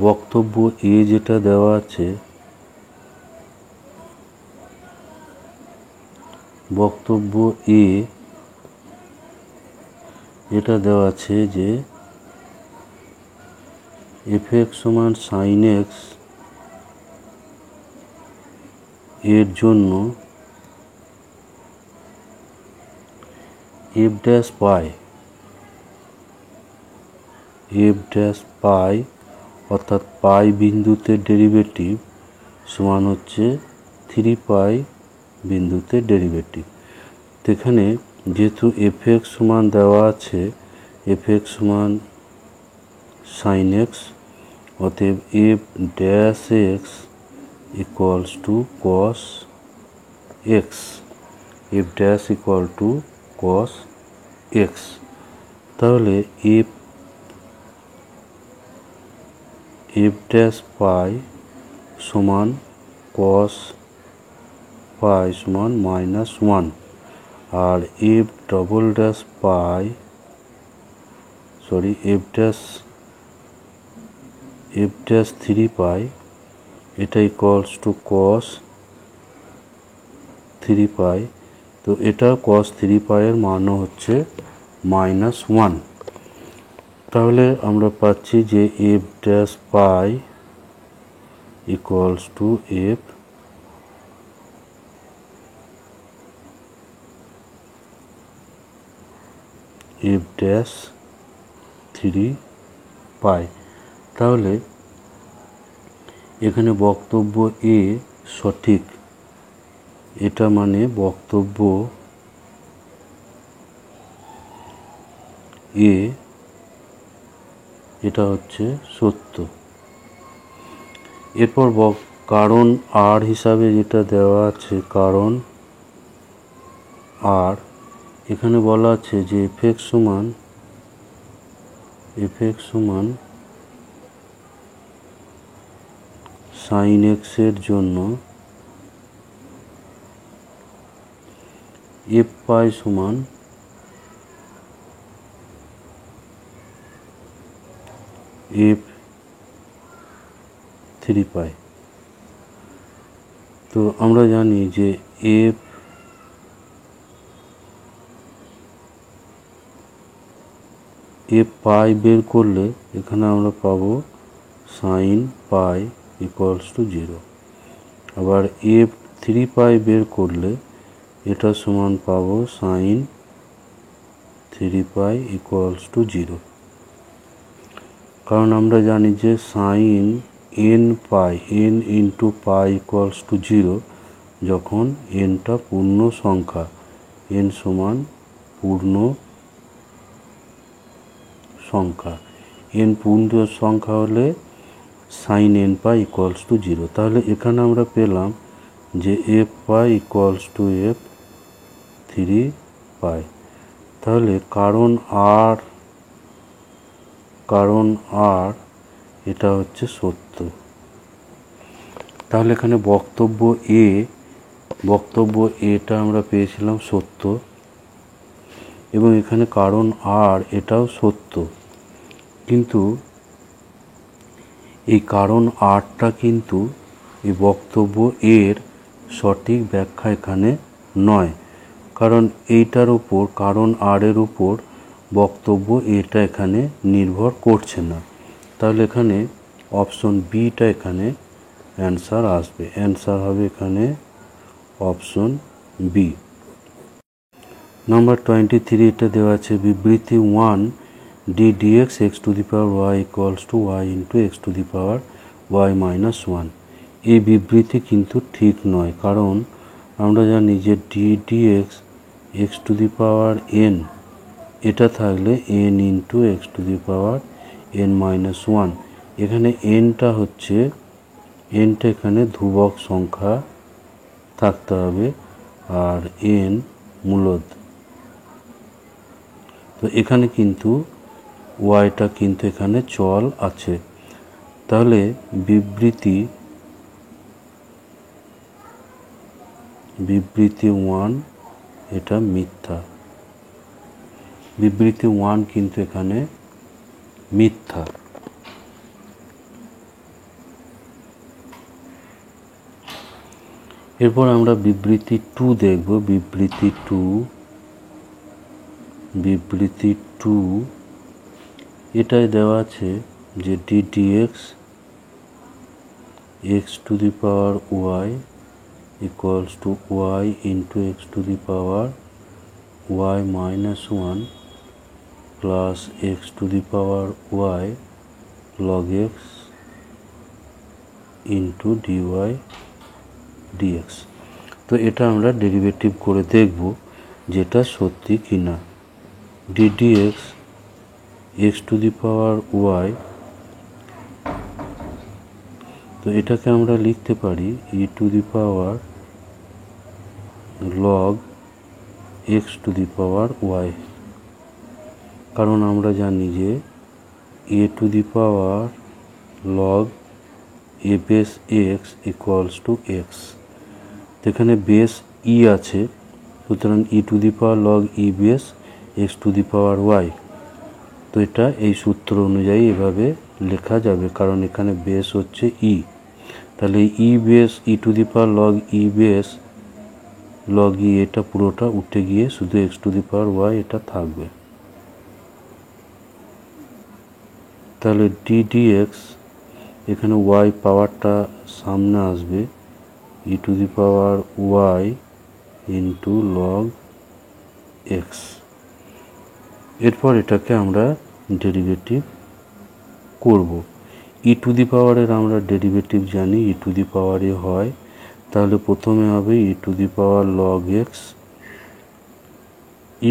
বক্তব্য এ যেটা দেওয়া আছে, বক্তব্য এ যেটা দেওয়া আছে যে এফ এক্স সমান সাইন এক্স এর জন্য এফ ড্যাশ পাই অর্থাৎ পাই বিন্দুতে ডেরিভেটিভ সমান হচ্ছে 3 পাই বিন্দুতে ডেরিভেটিভ। তো এখানে যেহেতু এফ এক্স সমান দেওয়া আছে, এফ এক্স সমান সাইন এক্স, অতএব f dash x equals to cos x, f dash equal to cos x. তাহলে এফ ড্যাশ পাই সমান কস পাই সমান -1, আর f double dash pi f dash 3 pi এটা ইকুয়ালস টু কস 3 পাই। তো এটা কস 3 পাইয়ের মানও হচ্ছে -1। তাহলে আমরা পাচ্ছি যে f dash pi equals to F dash 3 পাই। তাহলে এখানে বক্তব্য এ সঠিক, এটা মানে বক্তব্য এ এটা হচ্ছে সত্য। এরপর কারণ আর হিসাবে যেটা দেওয়া আছে, কারণ আর এখানে বলা আছে যে এফ এক্স সমান সাইন এক্স এর জন্য এফ পাই সমান এফ 3 পাই। তো আমরা জানি যে এফ পাই বের করলে এখানে আমরা পাবো সাইন পাই ইকুয়ালস টু 0। আবার এফ 3 পাই বের করলে এটা সমান পাবো সাইন 3 পাই ইকুয়ালস টু 0। কারণ আমরা জানি যে sine n pi, N into pi equals to 0 যখন এনটা পূর্ণ সংখ্যা, এন সমান পূর্ণ সংখ্যা, এন পূর্ণ সংখ্যা হলে sine n pi equals to 0। তাহলে এখানে আমরা পেলাম যে F pi equals to F 3 পাই। তাহলে কারণ আর এটা হচ্ছে সত্য। তাহলে এখানে বক্তব্য এটা আমরা পেয়েছিলাম সত্য, এবং এখানে কারণ আর এটাও সত্য। কিন্তু এই কারণ আরটা কিন্তু এই বক্তব্য এর সঠিক ব্যাখ্যা এখানে নয়, কারণ এইটার উপর, কারণ আর এর উপর বক্তব্য এটা এখানে নির্ভর করছে না। তাহলে এখানে অপশন বিটা এখানে অ্যান্সার আসবে, অ্যান্সার হবে এখানে অপশন বি। নাম্বার 23 এটা দেওয়া আছে বিবৃতি 1 d dx x to the power y equals to y into x to the power y -1। এই বিবৃতি কিন্তু ঠিক নয়, কারণ আমরা জানি যে d dx x to the power n এটা থাকলে n into x to the power n -1। এখানে এনটা এখানে ধ্রুবক সংখ্যা থাকতে হবে, আর এন মূলদ। তো এখানে কিন্তু ওয়াইটা কিন্তু এখানে চল আছে। তাহলে বিবৃতি 1 এটা মিথ্যা, বিবৃতি 1 কিন্তু এখানে মিথ্যা। এরপর আমরা বিবৃতি 2 দেখব। বিবৃতি 2 এটাই দেওয়া আছে যে d dx x to the power y equals to y into x to the power y minus 1 plus x to the power y log x into dy dx। তো এটা আমরা ডেরিভেটিভ করে দেখব যেটা সত্যি কিনা। d dx x to the power y, তো এটাকে আমরা লিখতে পারি e to the power log x to the power y, কারণ আমরা জানি যে a to the power log a base x equals to x। এখানে বেস e আছে, সুতরাং e to the power log e base x to the power y। তো এটা এই সূত্র অনুযায়ী এভাবে লেখা যাবে, কারণ এখানে বেস হচ্ছে e। তাহলে e base e to the power log e base log e, এটা পুরোটা উঠে গিয়ে শুধু x to the power y এটা থাকবে। তাহলে d dx, এখানে y পাওয়ারটা সামনে আসবে e to the power y into log x। এরপর এটাকে আমরা ডেরিভেটিভ করব। e to the power এর আমরা ডেরিভেটিভ জানি e to the power এ হয়, তাহলে প্রথমে হবে e to the power log x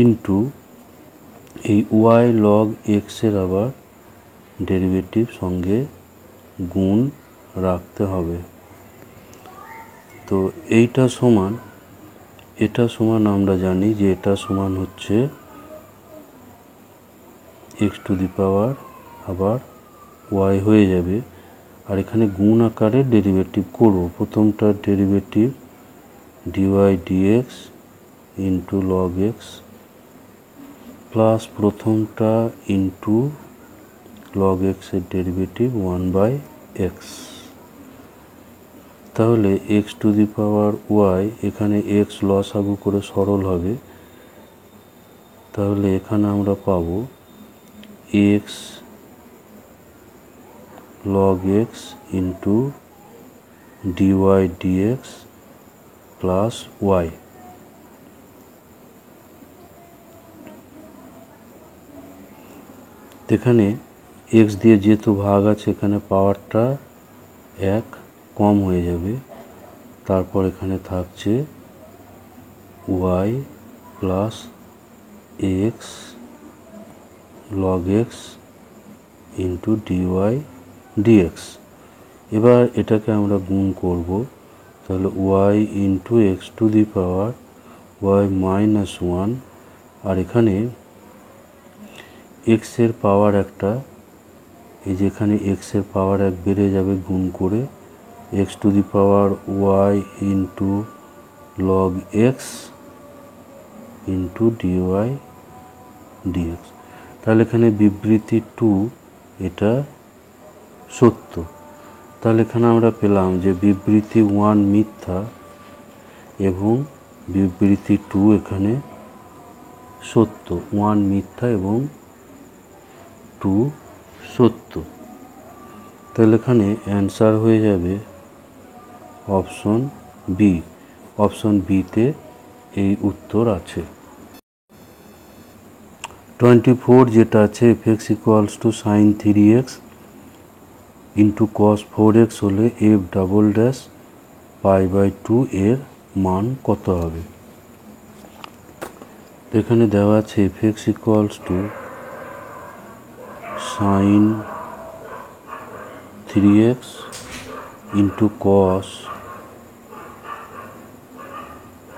into এই y log x এর আবার ডেরিভেটিভ সঙ্গে গুণ রাখতে হবে। তো এইটা সমান, এটা সমান আমরা জানি যে এটা সমান হচ্ছে x to the power আবার y হয়ে যাবে, আর এখানে গুণ আকারে ডেরিভেটিভ করব। প্রথমটার derivative dy dx into log x plus প্রথমটা ইন্টু log x এর ডেরিভেটিভ 1/x। তাহলে x to the power y, এখানে x লসাগু করে সরল হবে, তাহলে এখানে আমরা পাবো x log x into dy dx plus y। এখানে x দিয়ে যেহেতু ভাগ আছে, এখানে পাওয়ারটা 1 কম হয়ে যাবে, তারপর এখানে থাকছে y plus x log x into dy dx। এবার এটাকে আমরা গুণ করব, তাহলে y into x to the power y minus 1, আর এখানে x এর পাওয়ার একটা, এই যেখানে x এর পাওয়ার 1 বেড়ে যাবে গুণ করে, x to the power y into log x into dy dx। তাহলে এখানে বিবৃতি 2 এটা সত্য। তাহলে এখানে আমরা পেলাম যে বিবৃতি 1 মিথ্যা এবং বিবৃতি 2 এখানে সত্য। 1 মিথ্যা এবং 2 সত্য। তাহলে এখানে অ্যান্সার হয়ে যাবে অপশন বি। অপশন বিতে এই উত্তর আছে। 24 যেটা আছে fx equals to sin 3x into cos 4x হলে f ডাবল ড্যাশ π/2 এর মান কত হবে? এখানে দেওয়া আছে fx equals to sin 3x into cos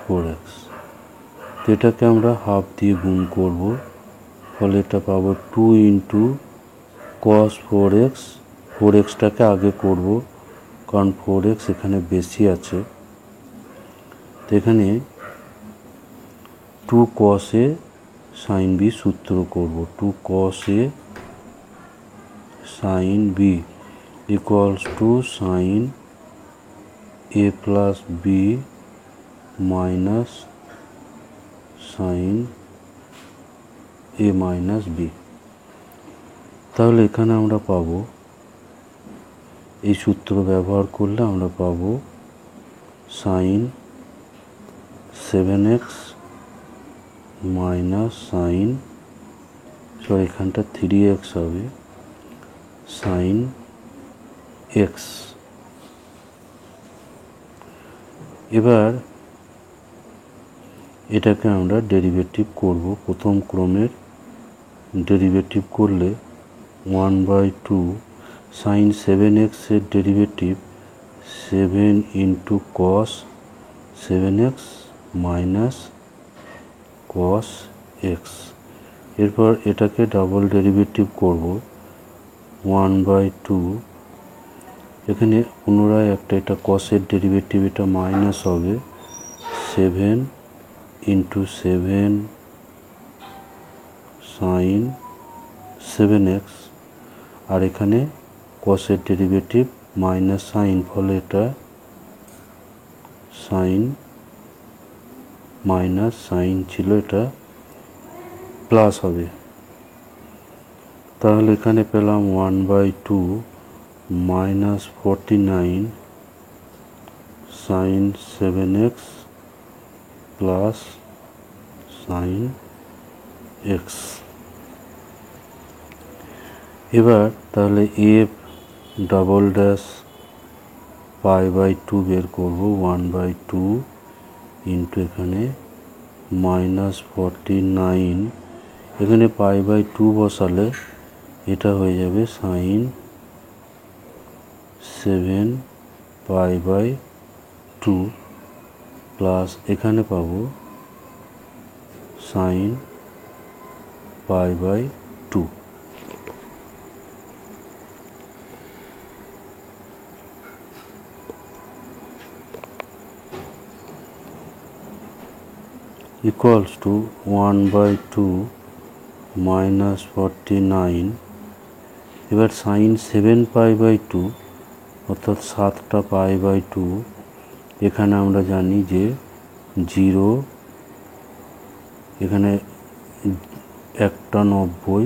4x। তো এটাকে আমরা হাফ দিয়ে গুণ করব, ফলে এটা পাবো 2 ইন্টু cos 4x। 4xটাকে আগে করব, কারণ 4x এখানে বেশি আছে। তো এখানে 2 cos a sin b সূত্র করব। 2 cos a sin b equals to sin a plus b minus sin a minus b। তাহলে এখানে আমরা পাবো, এই সূত্র ব্যবহার করলে আমরা পাবো sin 7x minus sine, sorry এখানটা 3x হবে, সাইন এক্স। এবার এটাকে আমরা ডেরিভেটিভ করব। প্রথম ক্রমের ডেরিভেটিভ করলে 1/2 সাইন 7x এর derivative 7 into cos 7x minus cos x. এরপর এটাকে ডাবল ডেরিভেটিভ করব 1/2, এখানে পুনরায় এটা কসের ডেরিভেটিভ, এটা মাইনাস হবে 7 ইন্টু 7 সাইন 7x, আর এখানে কসের ডেরিভেটিভ মাইনাস সাইন, ফলে এটা সাইন মাইনাস সাইন ছিল, এটা প্লাস হবে। তাহলে এখানে পেলাম 1/2 minus 49 sine 7x plus sine x. এবার তাহলে এ ডাবল ড্যাশ π/2 বের করব, 1/2 ইন্টু এখানে মাইনাস 49, এখানে π/2 বসালে এটা হয়ে যাবে সাইন 7 π/2 প্লাস এখানে পাবো সাইন π/2। Equals to 1/2 minus 49। এবার সাইন 7 π/2 অর্থাৎ 7টা π/2, এখানে আমরা জানি যে 0, এখানে 1টা 90,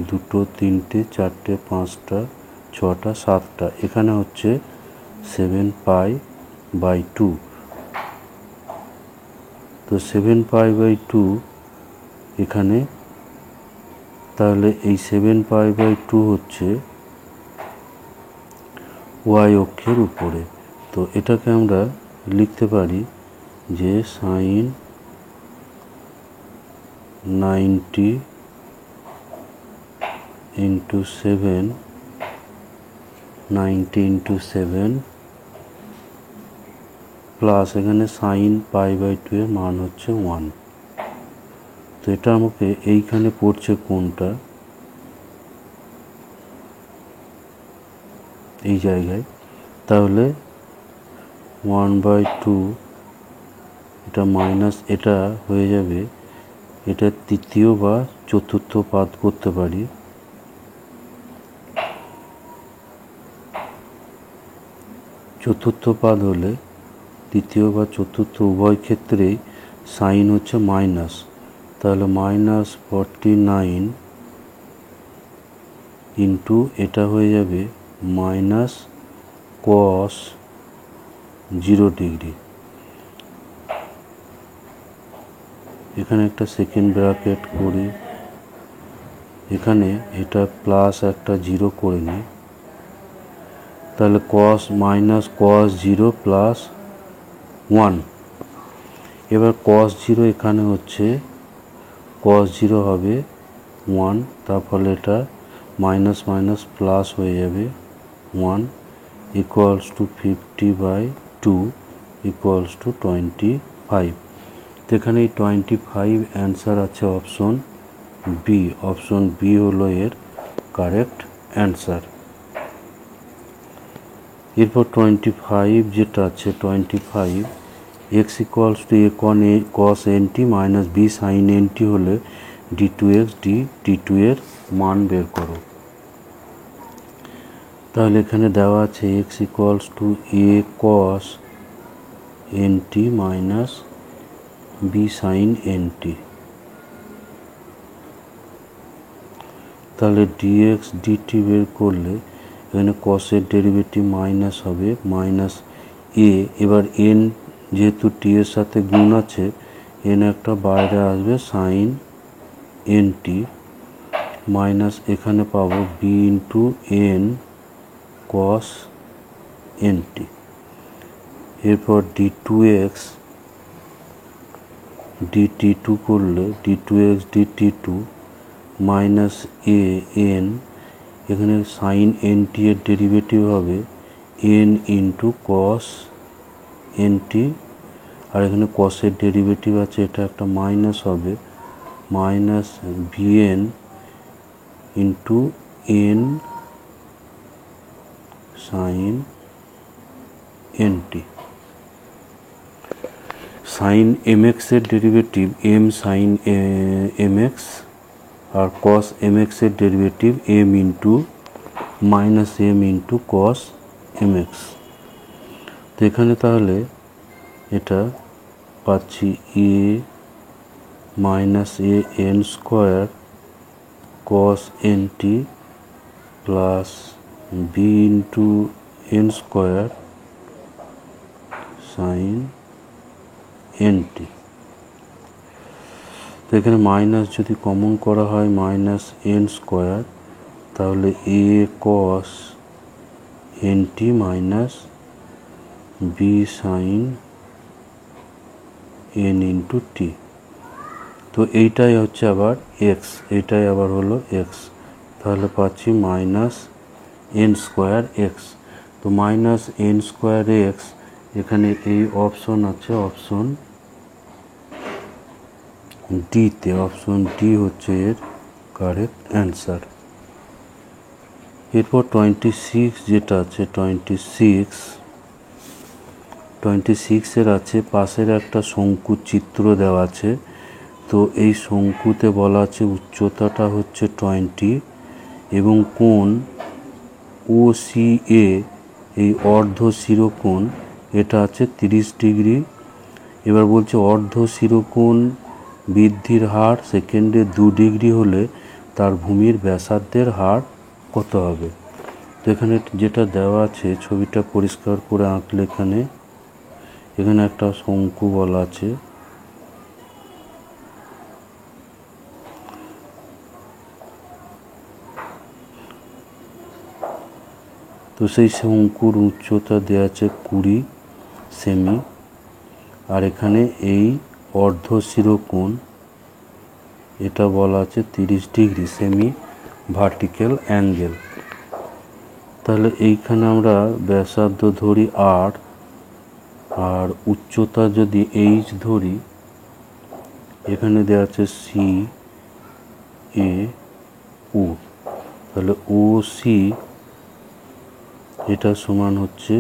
2টো 3টে 4টে 5টা 6টা 7টা, এখানে হচ্ছে 7 π/2। তো 7 π/2 এখানে, তাহলে এই 7 π/2 হচ্ছে ওয়াই অক্ষের উপরে। তো এটাকে আমরা লিখতে পারি যে সাইন 90 ইন্টু 7, 90 ইন্টু 7 প্লাস এখানে সাইন π/2 এর মান হচ্ছে 1। তো এটা আমাকে এইখানে পড়ছে কোনটা, এই জায়গায়, তাহলে 1/2 এটা মাইনাস, এটা হয়ে যাবে, এটা তৃতীয় বা চতুর্থ পাদ করতে পারি। চতুর্থ পাদ হলে তৃতীয় বা চতুর্থ উভয় ক্ষেত্রেই সাইন হচ্ছে মাইনাস, তাহলে মাইনাস 49 ইন্টু এটা হয়ে যাবে মাইনাস কস 0 ডিগ্রি। এখানে একটা সেকেন্ড ব্র্যাকেট করি, এখানে এটা প্লাস একটা 0 করে নিই, তাহলে কস মাইনাস কস 0 প্লাস 1। এবার কস 0 এখানে হচ্ছে কস 0 হবে 1, তার ফলে এটা মাইনাস মাইনাস প্লাস হয়ে যাবে 1, ইকুয়ালস টু 50/2 ইকুয়ালস টু 25। তো এখানে এই 25 অ্যান্সার আছে অপশন বি। অপশন বি হলো এর কারেক্ট অ্যান্সার। এরপর 25 যেটা আছে, 25 x equals to a cos nt minus b sine nt হলে d2x d2 এর মান বের করো। তাহলে এখানে দেওয়া আছে x equals to a cos nt minus b sine nt, তাহলে dx dt বের করলে এখানে cos এর ডেরিভেটিভ মাইনাস হবে মাইনাস a, এবার n যেহেতু টি এর সাথে গুণ আছে, এন একটা বাইরে আসবে সাইন এন টি মাইনাস এখানে পাবো b into n cos n t. এরপর d two x d t two করলে d two x d t two minus a n, এখানে সাইন এন টি এর ডেরিভেটিভ হবে n into cos n t, আর এখানে কসের ডেরিভেটিভ আছে, এটা একটা মাইনাস হবে minus b n into n sine n t. Sine m এক্সের derivative m sine m x, আর কস এম এক্সের derivative m into minus m into cos m x. তো এখানে তাহলে এটা পাচ্ছি a minus a n square cos n t plus b into n square sine n t. তো এখানে minus যদি কমন করা হয় মাইনাস এন স্কোয়ার, তাহলে a cos n t minus b sine n into t. তো এইটাই হচ্ছে আবার এক্স, এইটাই আবার হলো এক্স, তাহলে পাচ্ছি মাইনাস এন স্কোয়ার এক্স। তো মাইনাস এন স্কোয়ার এক্স, এখানে এই অপশন আছে, অপশন ডিতে, অপশন ডি হচ্ছে এর কারেক্ট অ্যান্সার। এরপর 26 যেটা আছে 26 আছে পাশের একটা শঙ্কু চিত্র দেওয়া আছে। তো এই শঙ্কুতে বলা আছে উচ্চতাটা হচ্ছে 20 এবং কোণ ও সি এ, এই অর্ধ শিরোকোণ এটা আছে 30 ডিগ্রি। এবার বলছে অর্ধ শিরোকোণ বৃদ্ধির হার সেকেন্ডে 2 ডিগ্রি হলে তার ভূমির ব্যাসার্ধের হার কত হবে। তো এখানে যেটা দেওয়া আছে ছবিটা পরিষ্কার করে আঁকলে এখানে একটা শঙ্কু বলা আছে, তো সেই শঙ্কুর উচ্চতা দেওয়া আছে 20 সেমি, আর এখানে এই অর্ধ শিরোকোণ এটা বলা আছে 30 ডিগ্রি সেমি ভার্টিক্যাল অ্যাঙ্গেল। তাহলে এইখানে আমরা ব্যাসার্ধ ধরি আর, আর উচ্চতা যদি এইচ ধরি, এখানে দেওয়া আছে সি এ ও, তাহলে ও সি এটা সমান হচ্ছে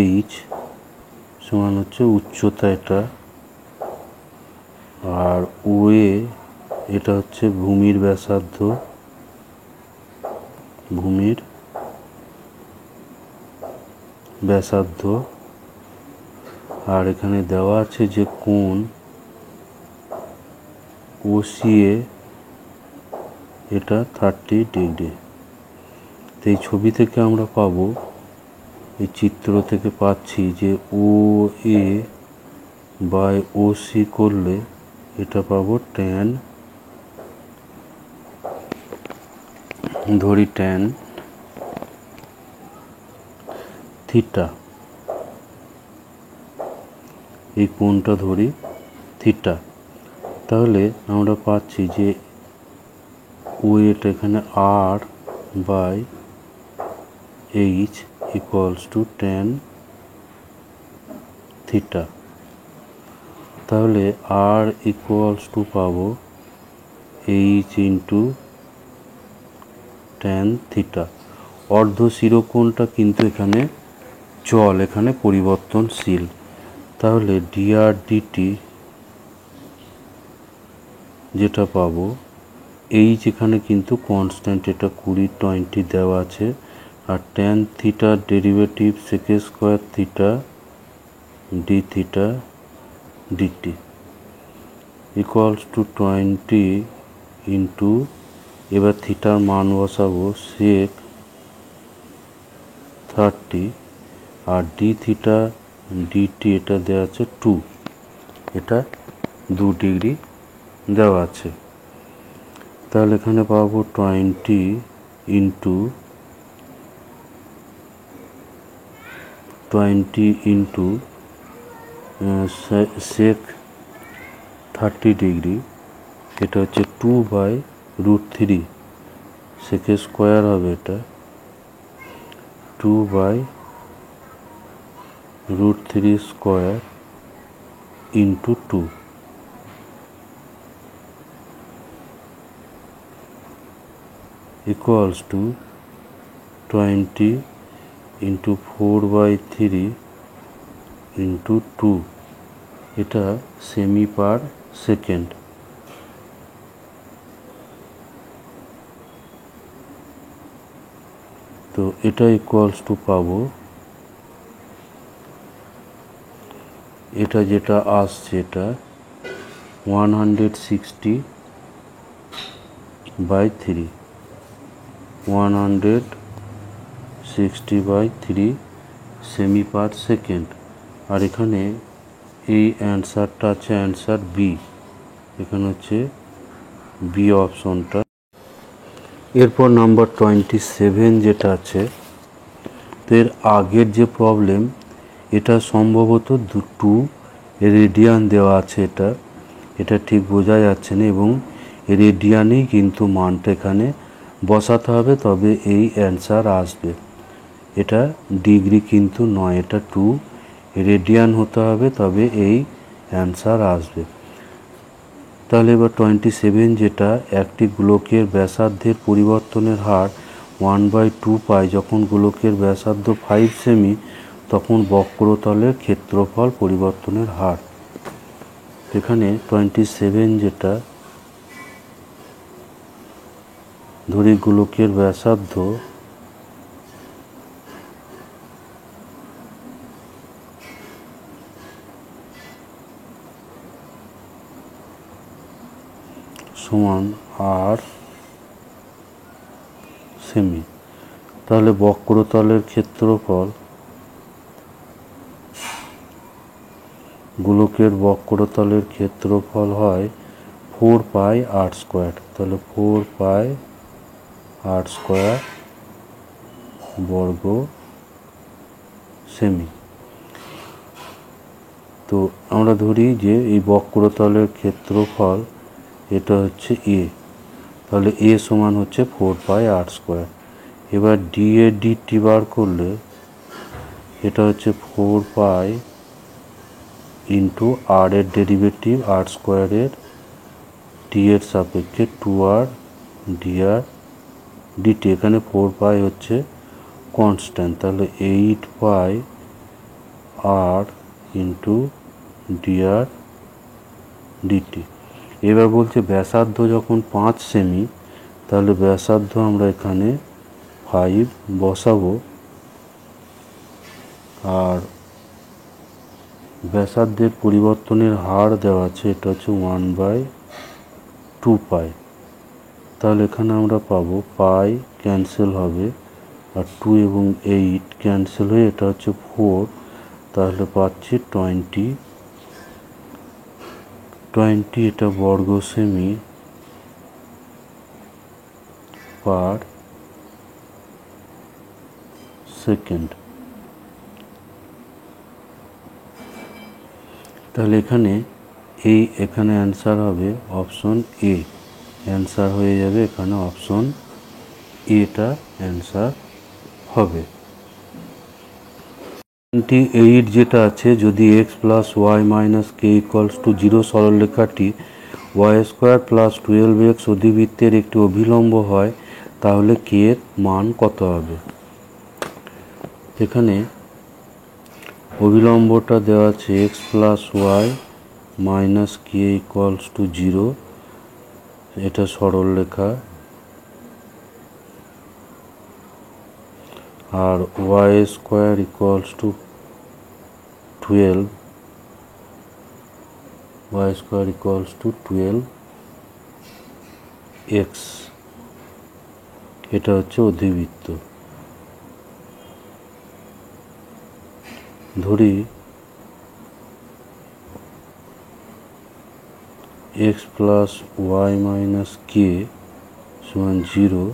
এইচ সমান হচ্ছে উচ্চতা এটা, আর ও এ এটা হচ্ছে ভূমির ব্যাসার্ধ, ভূমির ব্যাসার্ধ, আর এখানে দেওয়া আছে যে কোণ ও সি এ এটা 30 ডিগ্রি। তো এই ছবি থেকে আমরা পাবো, এই চিত্র থেকে পাচ্ছি যে ও এ বাই ও সি করলে এটা পাবো ট্যান, ধরি ট্যান থিটা, এই কোণটা ধরি থিটা। তাহলে আমরা পাচ্ছি যে ও এটা এখানে r by h equals to tan theta. তাহলে আর ইকুয়ালস টু পাবো এইচ ইন্টু ট্যান থিটা। অর্ধ শিরোকোণটা কিন্তু এখানে চল, এখানে পরিবর্তনশীল। তাহলে ডিআর ডিটি যেটা পাবো, এইচ এখানে কিন্তু কনস্ট্যান্ট, এটা 20 দেওয়া আছে, আর ট্যান থিটার derivative sec square theta d theta dt equals to 20 into, এবার থিটার মান বসাবো সেক 30, আর ডি থিটা ডিটি এটা দেওয়া আছে 2, এটা 2 ডিগ্রি দেওয়া আছে। তাহলে এখানে পাবো 20 ইন্টু সেক 30 ডিগ্রি, এটা হচ্ছে 2/√3, সেকের স্কোয়ার হবে এটা 2/√3 square into 2, equals to 20 into 4/3 into 2, এটা সেমি পার সেকেন্ড। তো এটা ইকুয়ালস টু পাবো, এটা যেটা আসছে এটা 160/3, 160/3 সেমি পার সেকেন্ড। আর এখানে এই অ্যান্সারটা আছে অ্যান্সার বি, এখানে হচ্ছে বি অপশনটা। এরপর নাম্বার 27 যেটা আছে, তো এর আগের যে প্রবলেম, এটা সম্ভবত 2 রেডিয়ান দেওয়া আছে, এটা ঠিক বোঝা যাচ্ছে না, এবং রেডিয়ানেই কিন্তু মানটা এখানে বসাতে হবে, তবে এই অ্যান্সার আসবে। এটা ডিগ্রি কিন্তু নয়, এটা 2 রেডিয়ান হতে হবে, তবে এই অ্যান্সার আসবে। তাহলে এবার 27 যেটা, একটি গোলকের ব্যাসার্ধের পরিবর্তনের হার 1/2 পাই যখন গোলকের ব্যাসার্ধ 5 সেমি, তখন বক্রতলের ক্ষেত্রফল পরিবর্তনের হার। এখানে 27 যেটা, ধরি গোলকের ব্যাসার্ধ সমান আর সেমি, তাহলে বক্রতলের ক্ষেত্রফল, গোলকের বক্রতলের ক্ষেত্রফল হয় 4πr², তাহলে 4πr² বর্গ সেমি। তো আমরা ধরি যে এই বক্রতলের ক্ষেত্রফল এটা হচ্ছে এ, তাহলে এ সমান হচ্ছে 4πr²। এবার ডি এ ডিটি বার করলে এটা হচ্ছে 4π ইন্টু আর এর ডেরিভেটিভ r² টি এর সাপেক্ষে 2r dr dt। এখানে 4π হচ্ছে কনস্ট্যান্ট, তাহলে 8π r ইন্টু dr dt। এবার বলছে ব্যাসার্ধ যখন 5 সেমি, তাহলে ব্যাসার্ধ আমরা এখানে 5 বসাবো, আর ব্যাসার্ধের পরিবর্তনের হার দেওয়া আছে, এটা হচ্ছে 1/2 পাই। তাহলে এখানে আমরা পাবো পাই ক্যান্সেল হবে, আর 2 এবং 8 ক্যান্সেল হয়ে এটা হচ্ছে 4, তাহলে পাচ্ছি 20 এটা বর্গ সেমি পার সেকেন্ড। তাহলে এখানে অ্যান্সার হবে অপশন এ, অ্যান্সার হয়ে যাবে এখানে অপশন এটা অ্যান্সার হবে। 28 যেটা আছে, যদি x plus y minus k equals to 0 সরলরেখাটি y² প্লাস 12x অধিবৃত্তের একটি অভিলম্ব হয়, তাহলে কে এর মান কত হবে? এখানে অভিলম্বটা দেওয়া আছে x plus y minus k equals to 0, এটা সরলরেখা, আর y² equals to 12, y² equals to 12x, এটা হচ্ছে অধিবৃত্ত। ধরি x plus y minus k সমান 0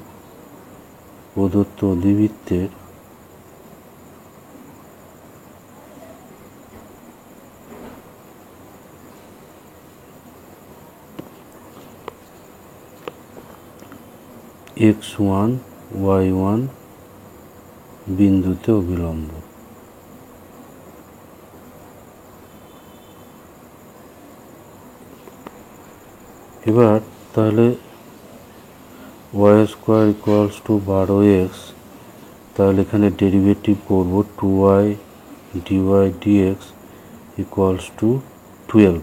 প্রদত্ত অধিবৃত্তের x1 y1 বিন্দুতে অভিলম্ব। এবার তাহলে y square equals to 12x, তাহলে এখানে ডেরিভেটিভ করব 2y dy dx equals to 12,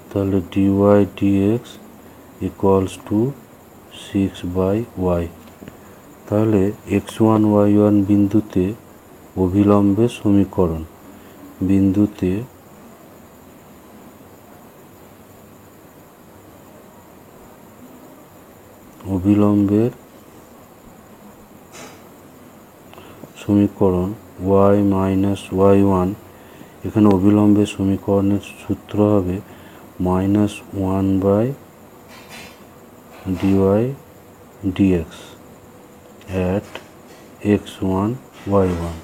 তাহলে dy dx equals to 6/y। তাহলে x1 y1 বিন্দুতে অভিলম্বের সমীকরণ, বিন্দুতে অভিলম্বের সমীকরণ y মাইনাস y1, এখানে অভিলম্বের সমীকরণের সূত্র হবে -1/dy dx at x1 y1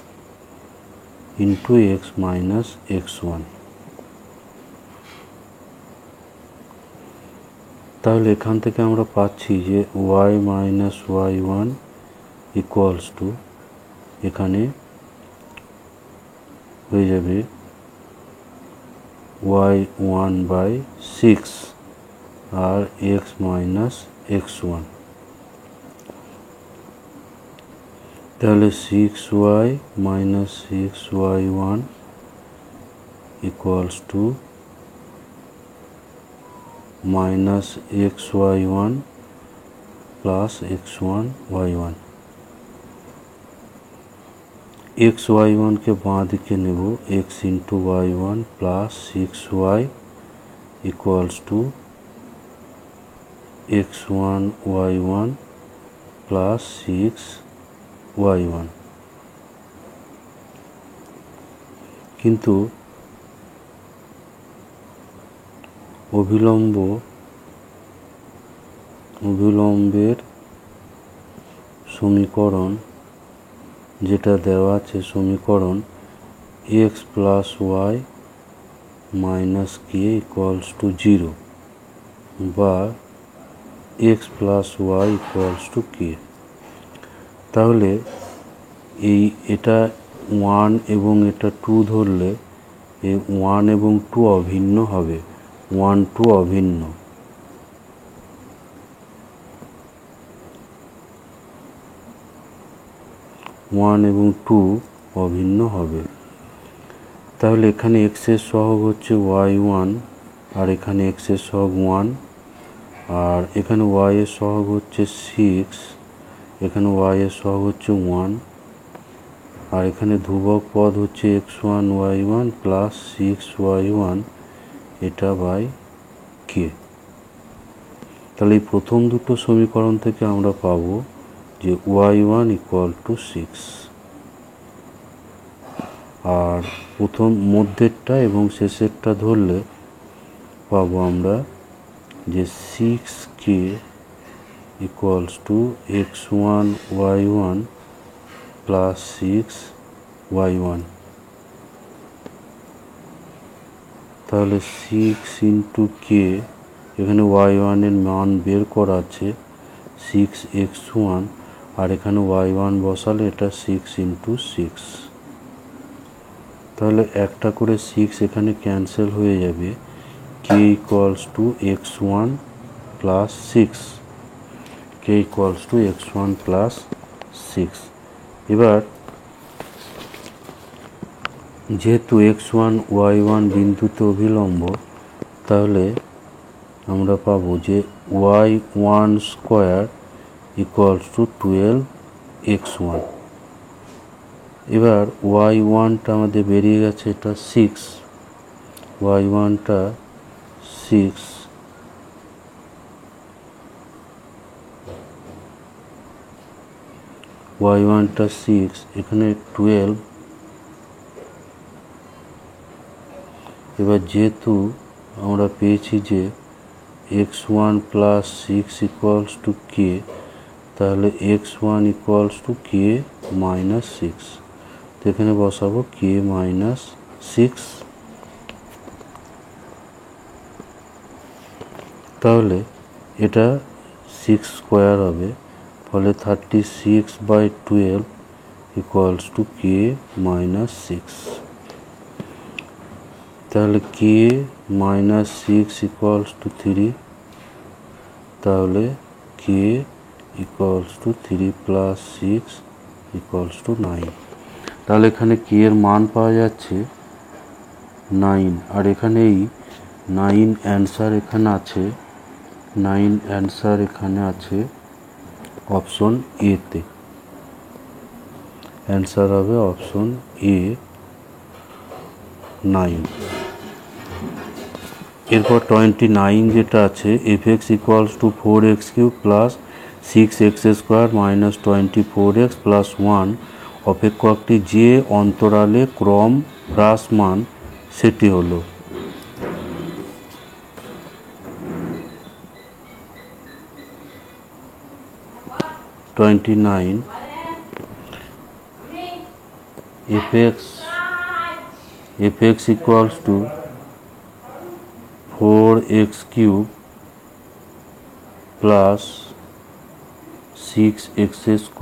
into x minus x1। তাহলে এখান থেকে আমরা পাচ্ছি যে y minus y1 equals to, এখানে হয়ে যাবে y1/6 আর x মাইনাস x1, তাহলে 6y minus 6y1 equals to minus xy1 plus x1 y1। xy1 কে বাঁ দিকে নেব, x ইন্টু y1 plus 6y equals to x1 y1 plus 6y1। কিন্তু অভিলম্বের সমীকরণ যেটা দেওয়া আছে, সমীকরণ x plus y minus k equals to 0 বা x plus y equals to k. তাহলে এটা 1 এবং এটা 2 ধরলে এই 1 এবং 2 অভিন্ন হবে, 1 2 অভিন্ন। এবং 2 অভিন্ন হবে। তাহলে এখানে x এর সহগ হচ্ছে y1 আর এখানে x এর সহগ 1, আর এখানে y এর সহগ হচ্ছে 6, এখানে y এর সহগ হচ্ছে 1, আর এখানে ধ্রুবক পদ হচ্ছে x1 y1 প্লাস 6y1 এটা বাই কে। তাহলে এই প্রথম দুটো সমীকরণ থেকে আমরা পাবো যে y1 ইকুয়াল টু 6, আর প্রথম মধ্যেরটা এবং শেষেরটা ধরলে পাবো আমরা যে 6k equals to x1 y1 plus 6y1। তাহলে 6 ইন্টু কে, এখানে y1 এর মান বের করা আছে 6x1, আর এখানে y1 বসালে এটা 6 ইন্টু 6। তাহলে একটা করে 6 এখানে ক্যান্সেল হয়ে যাবে, k equals to x1 plus 6, k equals to x1 plus 6। এবার যেহেতু x1 y1 বিন্দুতে অভিলম্ব, তাহলে আমরা পাবো যে y1 square equals to 12x1। এবার y1টা আমাদের বেরিয়ে গেছে, এটা 6, y1টা 6, y1টা 6, এখানে 12। এবার যেহেতু আমরা পেয়েছি যে x1 plus 6 equals to k, তাহলে x1 equals to K minus 6। তো এখানে বসাবো কে মাইনাস 6। তাহলে এটা 6 স্কোয়ার হবে, ফলে 36/12 ইকুয়ালস টু কে মাইনাস 6। তাহলে কে মাইনাস 6 ইকুয়ালস টু 3, তাহলে k equals to 3 plus 6 equals to 9। তাহলে এখানে কে এর মান পাওয়া যাচ্ছে 9, আর এখানে এই 9 অ্যান্সার এখানে আছে, 9 অ্যান্সার এখানে আছে অপশন এতে। অ্যান্সার হবে অপশন এ 9। এরপর 29 যেটা আছে fx equals two 4x³ plus 6x² minus 24x plus 1 অপেক্ষকটি যে অন্তরালে ক্রম হ্রাসমান সেটি হলো। fx equals to 4x³ plus 6x²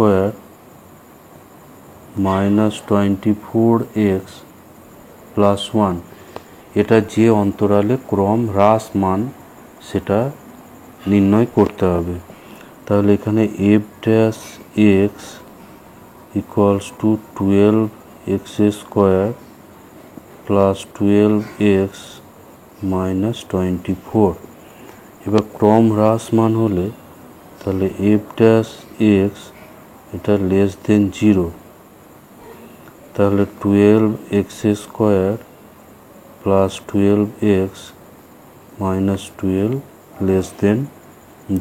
minus 24x plus 1 এটা যে অন্তরালে ক্রম হ্রাস মান সেটা নির্ণয় করতে হবে। তাহলে এখানে f' equals to 12x² plus 12x minus 24। এবার ক্রম হ্রাস মান হলে তাহলে f' এটা লেস দেন 0, তাহলে 12x² plus 12x minus 12 less than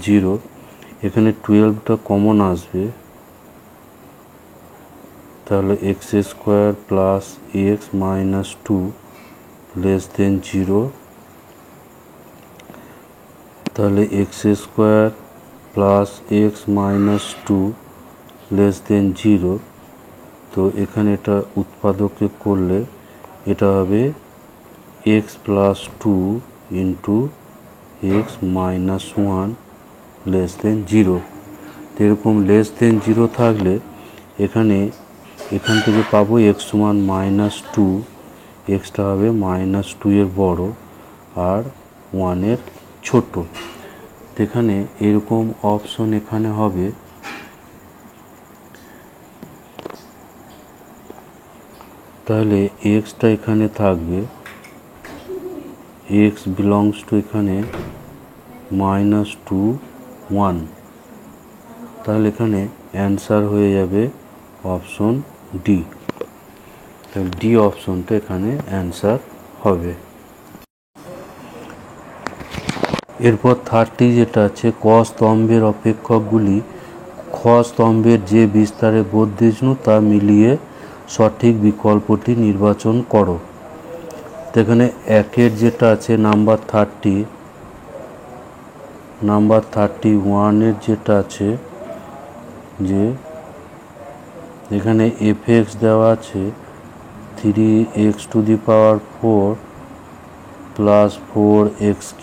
0। এখানে 12টা কমন আসবে, তাহলে x² plus x minus 2 less than 0, তাহলে x² plus x minus 2 less than 0। তো এখানে এটা উৎপাদকে করলে এটা হবে x plus 2 into x minus 1 less than 0। তো এরকম লেস দেন 0 থাকলে এখান থেকে পাবো x সমান মাইনাস 2, এক্সটা হবে মাইনাস 2 এর বড় আর 1 এর ছোট। এখানে এরকম অপশন এখানে হবে, তাহলে এক্সটা এখানে থাকবে, x বিলংস টু এখানে মাইনাস 2 1। তাহলে এখানে অ্যান্সার হয়ে যাবে অপশন ডি। তাহলে ডি অপশনটা এখানে অ্যান্সার হবে। এরপর 30 যেটা আছে ক স্তম্ভের অপেক্ষকগুলি খ স্তম্ভের যে বিস্তারে বর্ধিষ্ণু তা মিলিয়ে সঠিক বিকল্পটি নির্বাচন করো। তো এখানে একের যেটা আছে নাম্বার 31 যেটা আছে যে এখানে fx দেওয়া আছে 3x⁴ plus 4x³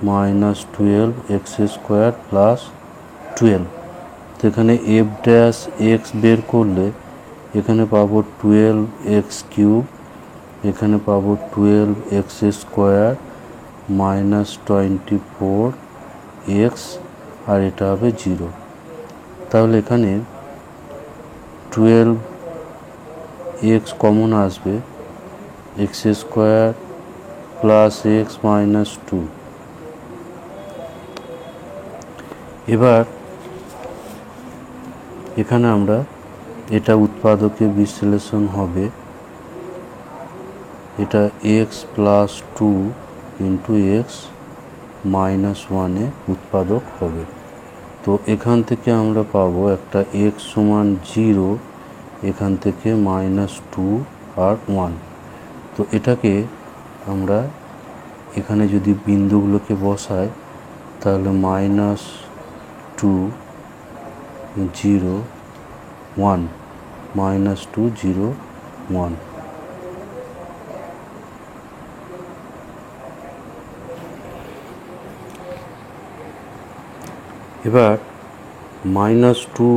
minus 12x² plus 12। তো এখানে f' বের করলে এখানে পাবো 12x³ এখানে পাবো 12x² মাইনাস 24x আর এটা হবে 0। তাহলে এখানে 12x কমন আসবে, x² প্লাস x মাইনাস 2। এবার এখানে আমরা এটা উৎপাদকে বিশ্লেষণ হবে, এটা x plus 2 into x minus 1 উৎপাদক হবে। তো এখান থেকে আমরা পাবো একটা x সমান 0, এখান থেকে মাইনাস 2 আর 1। তো এটাকে আমরা এখানে যদি বিন্দুগুলোকে বসায় তাহলে -2 0 1 -2 0 1। এবার -2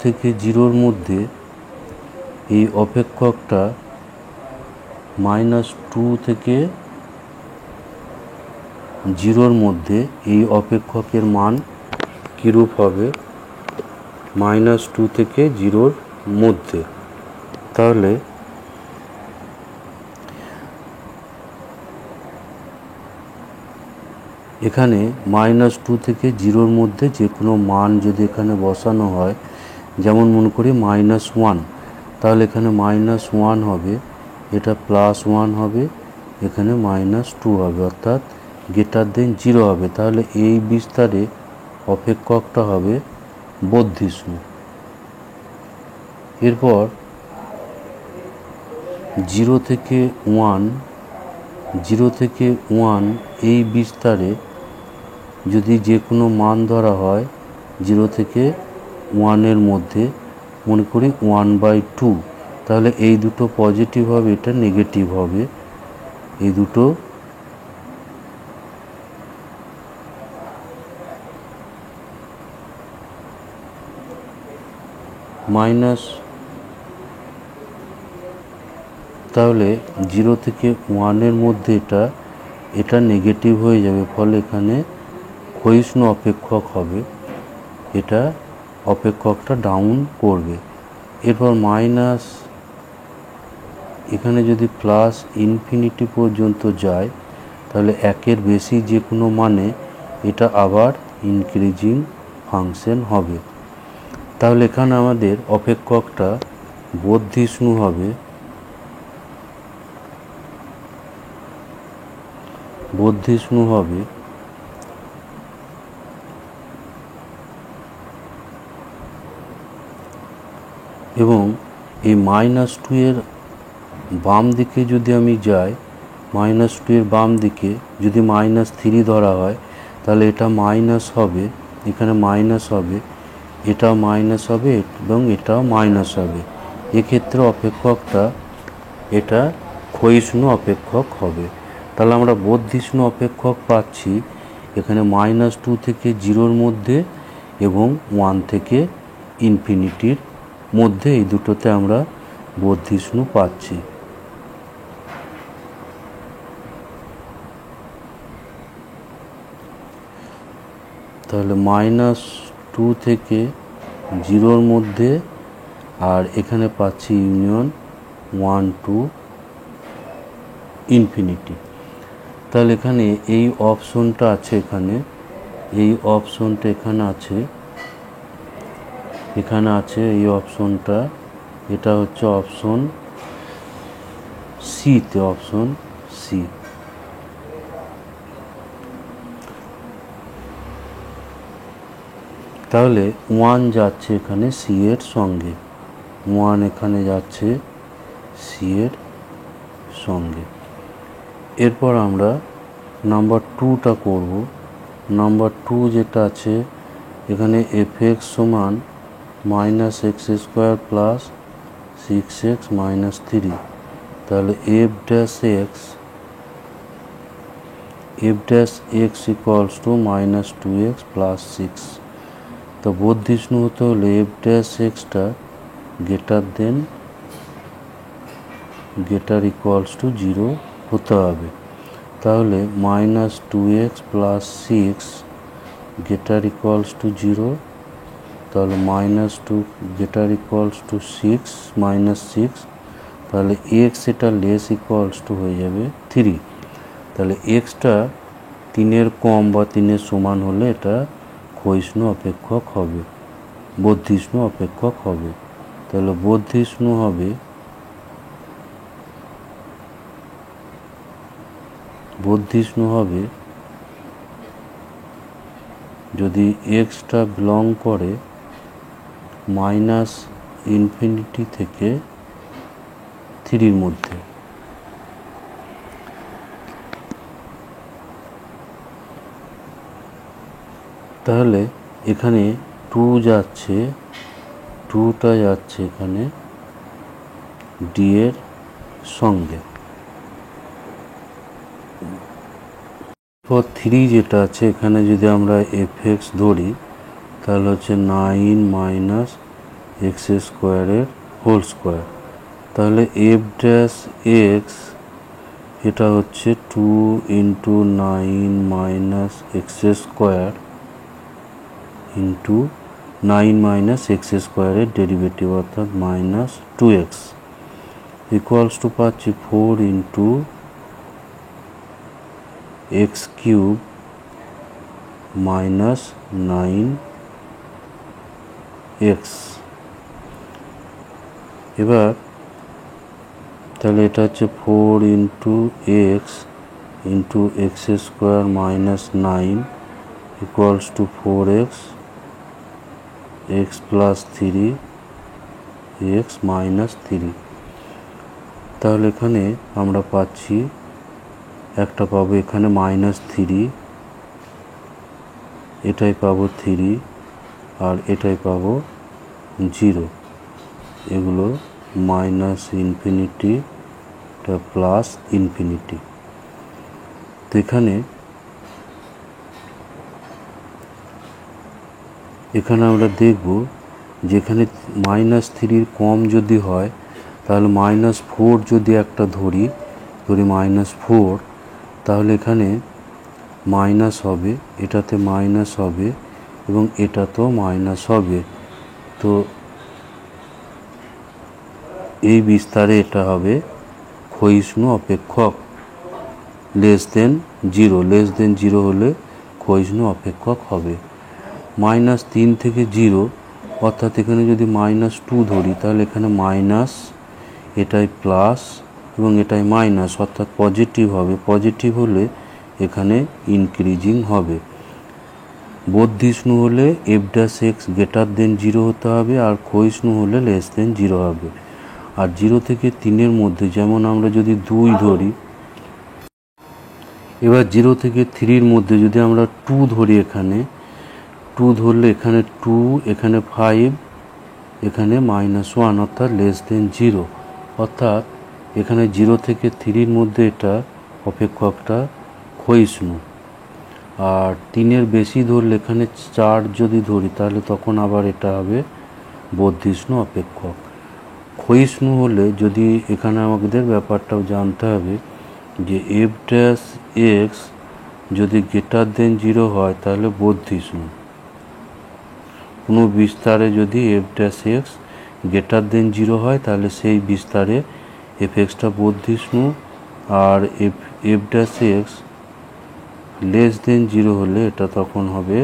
থেকে 0-র মধ্যে এই অপেক্ষকটা -2 থেকে 0-র মধ্যে এই অপেক্ষকের মান কীরূপ হবে? -2 থেকে 0-র মধ্যে, তাহলে এখানে -2 থেকে 0-র মধ্যে যে কোনো মান যদি এখানে বসানো হয়, যেমন মনে করি -1, তাহলে এখানে -1 হবে, এটা +1 হবে, এখানে -2 হবে, অর্থাৎ > 0 হবে। তাহলে এই বিস্তারে অপেক্ষকটা হবে বর্ধিষ্ণু। এরপর 0 থেকে 1 এই বিস্তারে যদি যে কোনো মান ধরা হয় 0 থেকে 1-এর মধ্যে, মনে করি 1/2, তাহলে এই দুটো পজিটিভ হবে, এটা নেগেটিভ হবে। এই দুটো তাহলে 0 থেকে 1-এর মধ্যে এটা নেগেটিভ হয়ে যাবে, ফলে এখানে ক্ষয়িষ্ণু অপেক্ষক হবে, এটা অপেক্ষকটা ডাউন করবে। এরপর এখানে যদি +∞ পর্যন্ত যায়, তাহলে 1-এর বেশি যে কোনো মানে এটা আবার ইনক্রিজিং ফাংশন হবে। তাহলে এখানে আমাদের অপেক্ষকটা বর্ধিষ্ণু হবে, এবং এই -2 এর বাম দিকে যদি আমি যাই, -2 এর বাম দিকে যদি -3 ধরা হয়, তাহলে এটা মাইনাস হবে, এখানে মাইনাস হবে, এটাও মাইনাস হবে এবং এটাও মাইনাস হবে। এক্ষেত্রে অপেক্ষকটা এটা ক্ষয়িষ্ণু অপেক্ষক হবে। তাহলে আমরা বর্ধিষ্ণু অপেক্ষক পাচ্ছি এখানে -2 থেকে 0-র মধ্যে এবং 1 থেকে ইনফিনিটির মধ্যে, এই দুটোতে আমরা বর্ধিষ্ণু পাচ্ছি। তাহলে -2 থেকে 0-র মধ্যে, আর এখানে পাচ্ছি ইউনিয়ন 1 to ইনফিনিটি। তাহলে এখানে এই অপশনটা আছে, এই অপশনটা এখানে আছে এই অপশনটা, এটা হচ্ছে অপশন সিতে, অপশন সি। তাহলে 1 যাচ্ছে এখানে সি এর সঙ্গে, 1 এখানে যাচ্ছে সি এর সঙ্গে। এরপর আমরা নাম্বার 2টা করব। নাম্বার 2 যেটা আছে এখানে fx সমান -x² প্লাস 6x - 3, তাহলে f dash x equals to -2x plus 6। তো বর্ধিষ্ণু হতে হলে f dash xটা গ্রেটার ইকুয়ালস টু 0 হতে হবে। তাহলে -2x plus 6 greater equals to 0, তাহলে -2 গ্রেটার ইকুয়ালস টু 6 -6, তাহলে x এটা লেস ইকুয়ালস টু হয়ে যাবে 3। তাহলে xটা 3-এর কম বা 3-এর সমান হলে এটা ক্ষয়িষ্ণু অপেক্ষক হবে, বর্ধিষ্ণু অপেক্ষক হবে। তাহলে বর্ধিষ্ণু হবে যদি এক্সটা বিলং করে -∞ থেকে 3-র মধ্যে। তাহলে এখানে 2 যাচ্ছে, 2টা যাচ্ছে এখানে ডি এর সঙ্গে। এরপর 3 যেটা আছে এখানে যদি আমরা এফ ধরি তাহলে হচ্ছে 9 মাইনাস এক্স স্কোয়ারের হোল স্কোয়ার। তাহলে এফ ড্যাশ এক্স এটা হচ্ছে 2 into 9 minus x square into 9 minus x স্কোয়ারের ডেরিভেটিভ অর্থাৎ মাইনাস 2x ইকুয়ালস টু পাচ্ছি 4 into x cube minus 9x। এবার তাহলে এটা হচ্ছে 4 into x into x square minus 9 equals to 4x x plus 3 x minus 3। তাহলে এখানে আমরা পাচ্ছি একটা পাবো এখানে -3, এটাই পাবো 3 আর এটাই পাবো 0। এগুলো মাইনাস ইনফিনিটি এটা প্লাস ইনফিনিটি। তো এখানে আমরা দেখব যেখানে -3 কম যদি হয় তাহলে -4 যদি একটা ধরি -4, তাহলে এখানে মাইনাস হবে, এটাতে মাইনাস হবে এবং এটাতেও মাইনাস হবে। তো এই বিস্তারে এটা হবে ক্ষয়িষ্ণু অপেক্ষক <0 হলে ক্ষয়িষ্ণু অপেক্ষক হবে। -3 থেকে 0 অর্থাৎ এখানে যদি -2 ধরি তাহলে এখানে মাইনাস, এটাই প্লাস এবং এটাই মাইনাস অর্থাৎ পজিটিভ হবে। পজিটিভ হলে এখানে ইনক্রিজিং হবে। বর্ধিষ্ণু হলে F dash x greater than 0 হতে হবে আর ক্ষয়িষ্ণু হলে লেস দেন 0 হবে। আর 0 থেকে 3-এর মধ্যে যেমন আমরা যদি 2 ধরি, এবার 0 থেকে 3-র মধ্যে যদি আমরা 2 ধরি, এখানে 2 ধরলে এখানে 2, এখানে 5, এখানে -1 অর্থাৎ লেস দেন 0। অর্থাৎ এখানে 0 থেকে 3-র মধ্যে এটা অপেক্ষকটা ক্ষয়িষ্ণু। আর 3-এর বেশি ধরলে এখানে 4 যদি ধরি তাহলে তখন আবার এটা হবে বর্ধিষ্ণু অপেক্ষক। ক্ষয়িষ্ণু হলে যদি এখানে আমাদের ব্যাপারটাও জানতে হবে যে এফ ড্যাশ এক্স যদি গ্রেটার দেন 0 হয় তাহলে বর্ধিষ্ণু। কোনো বিস্তারে যদি f dash x greater than 0 হয় তাহলে সেই বিস্তারে এফ এক্সটা বর্ধিষ্ণু, আর f dash x less than 0 হলে এটা তখন হবে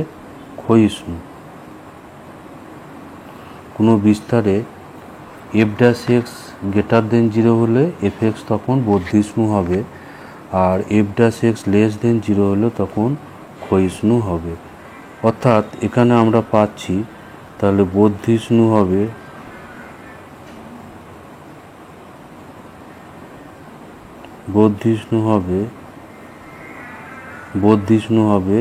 ক্ষয়িষ্ণু। কোনো বিস্তারে f dash x greater than 0 হলে এফ এক্স তখন বর্ধিষ্ণু হবে, আর f dash x less than 0 হলে তখন ক্ষয়িষ্ণু হবে। অর্থাৎ এখানে আমরা পাচ্ছি তাহলে বর্ধিষ্ণু হবে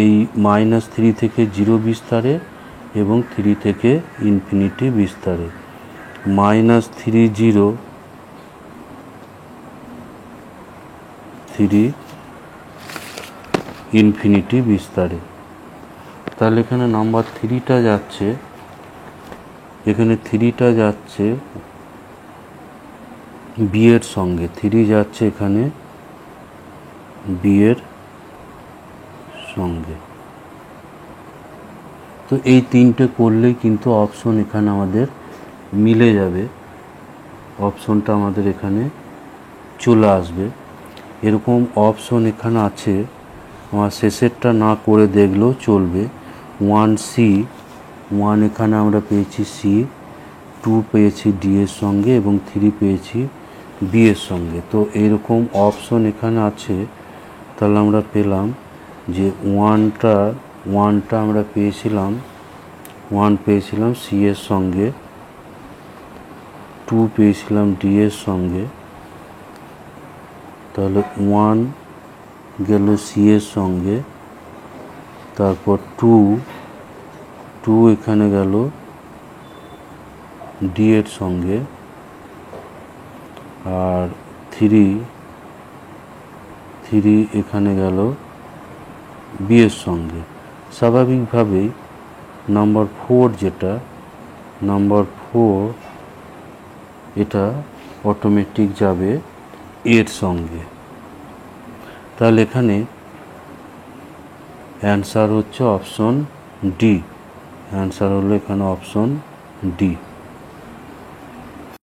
এই -3 থেকে 0 বিস্তারে এবং 3 থেকে ইনফিনিটি বিস্তারে। -3 0 3 ইনফিনিটি বিস্তারে। তাহলে এখানে নাম্বার 3টা যাচ্ছে, এখানে 3টা যাচ্ছে বি এর সঙ্গে, 3 যাচ্ছে এখানে বি এর সঙ্গে। তো এই 3টে করলেই কিন্তু অপশন এখানে আমাদের মিলে যাবে, অপশনটা আমাদের এখানে চলে আসবে। এরকম অপশন এখানে আছে, আমার শেষেরটা না করে দেখলেও চলবে। 1C, 1 এখানে আমরা পেয়েছি সি, 2 পেয়েছি ডি এর সঙ্গে এবং 3 পেয়েছি বি এর সঙ্গে। তো এইরকম অপশন এখানে আছে। তাহলে আমরা পেলাম যে 1টা আমরা পেয়েছিলাম সি এর সঙ্গে, টু পেয়েছিলাম ডি এর সঙ্গে, তাহলে ওয়ান গেল সি এর সঙ্গে, তারপর টু এখানে গেল ডি এর সঙ্গে, আর থ্রি এখানে গেল বি এর সঙ্গে। স্বাভাবিকভাবেই নাম্বার ফোর এটা অটোমেটিক যাবে এর সঙ্গে। তাহলে এখানে অ্যান্সার হচ্ছে অপশন ডি। অ্যান্সার হলো এখানে অপশন ডি।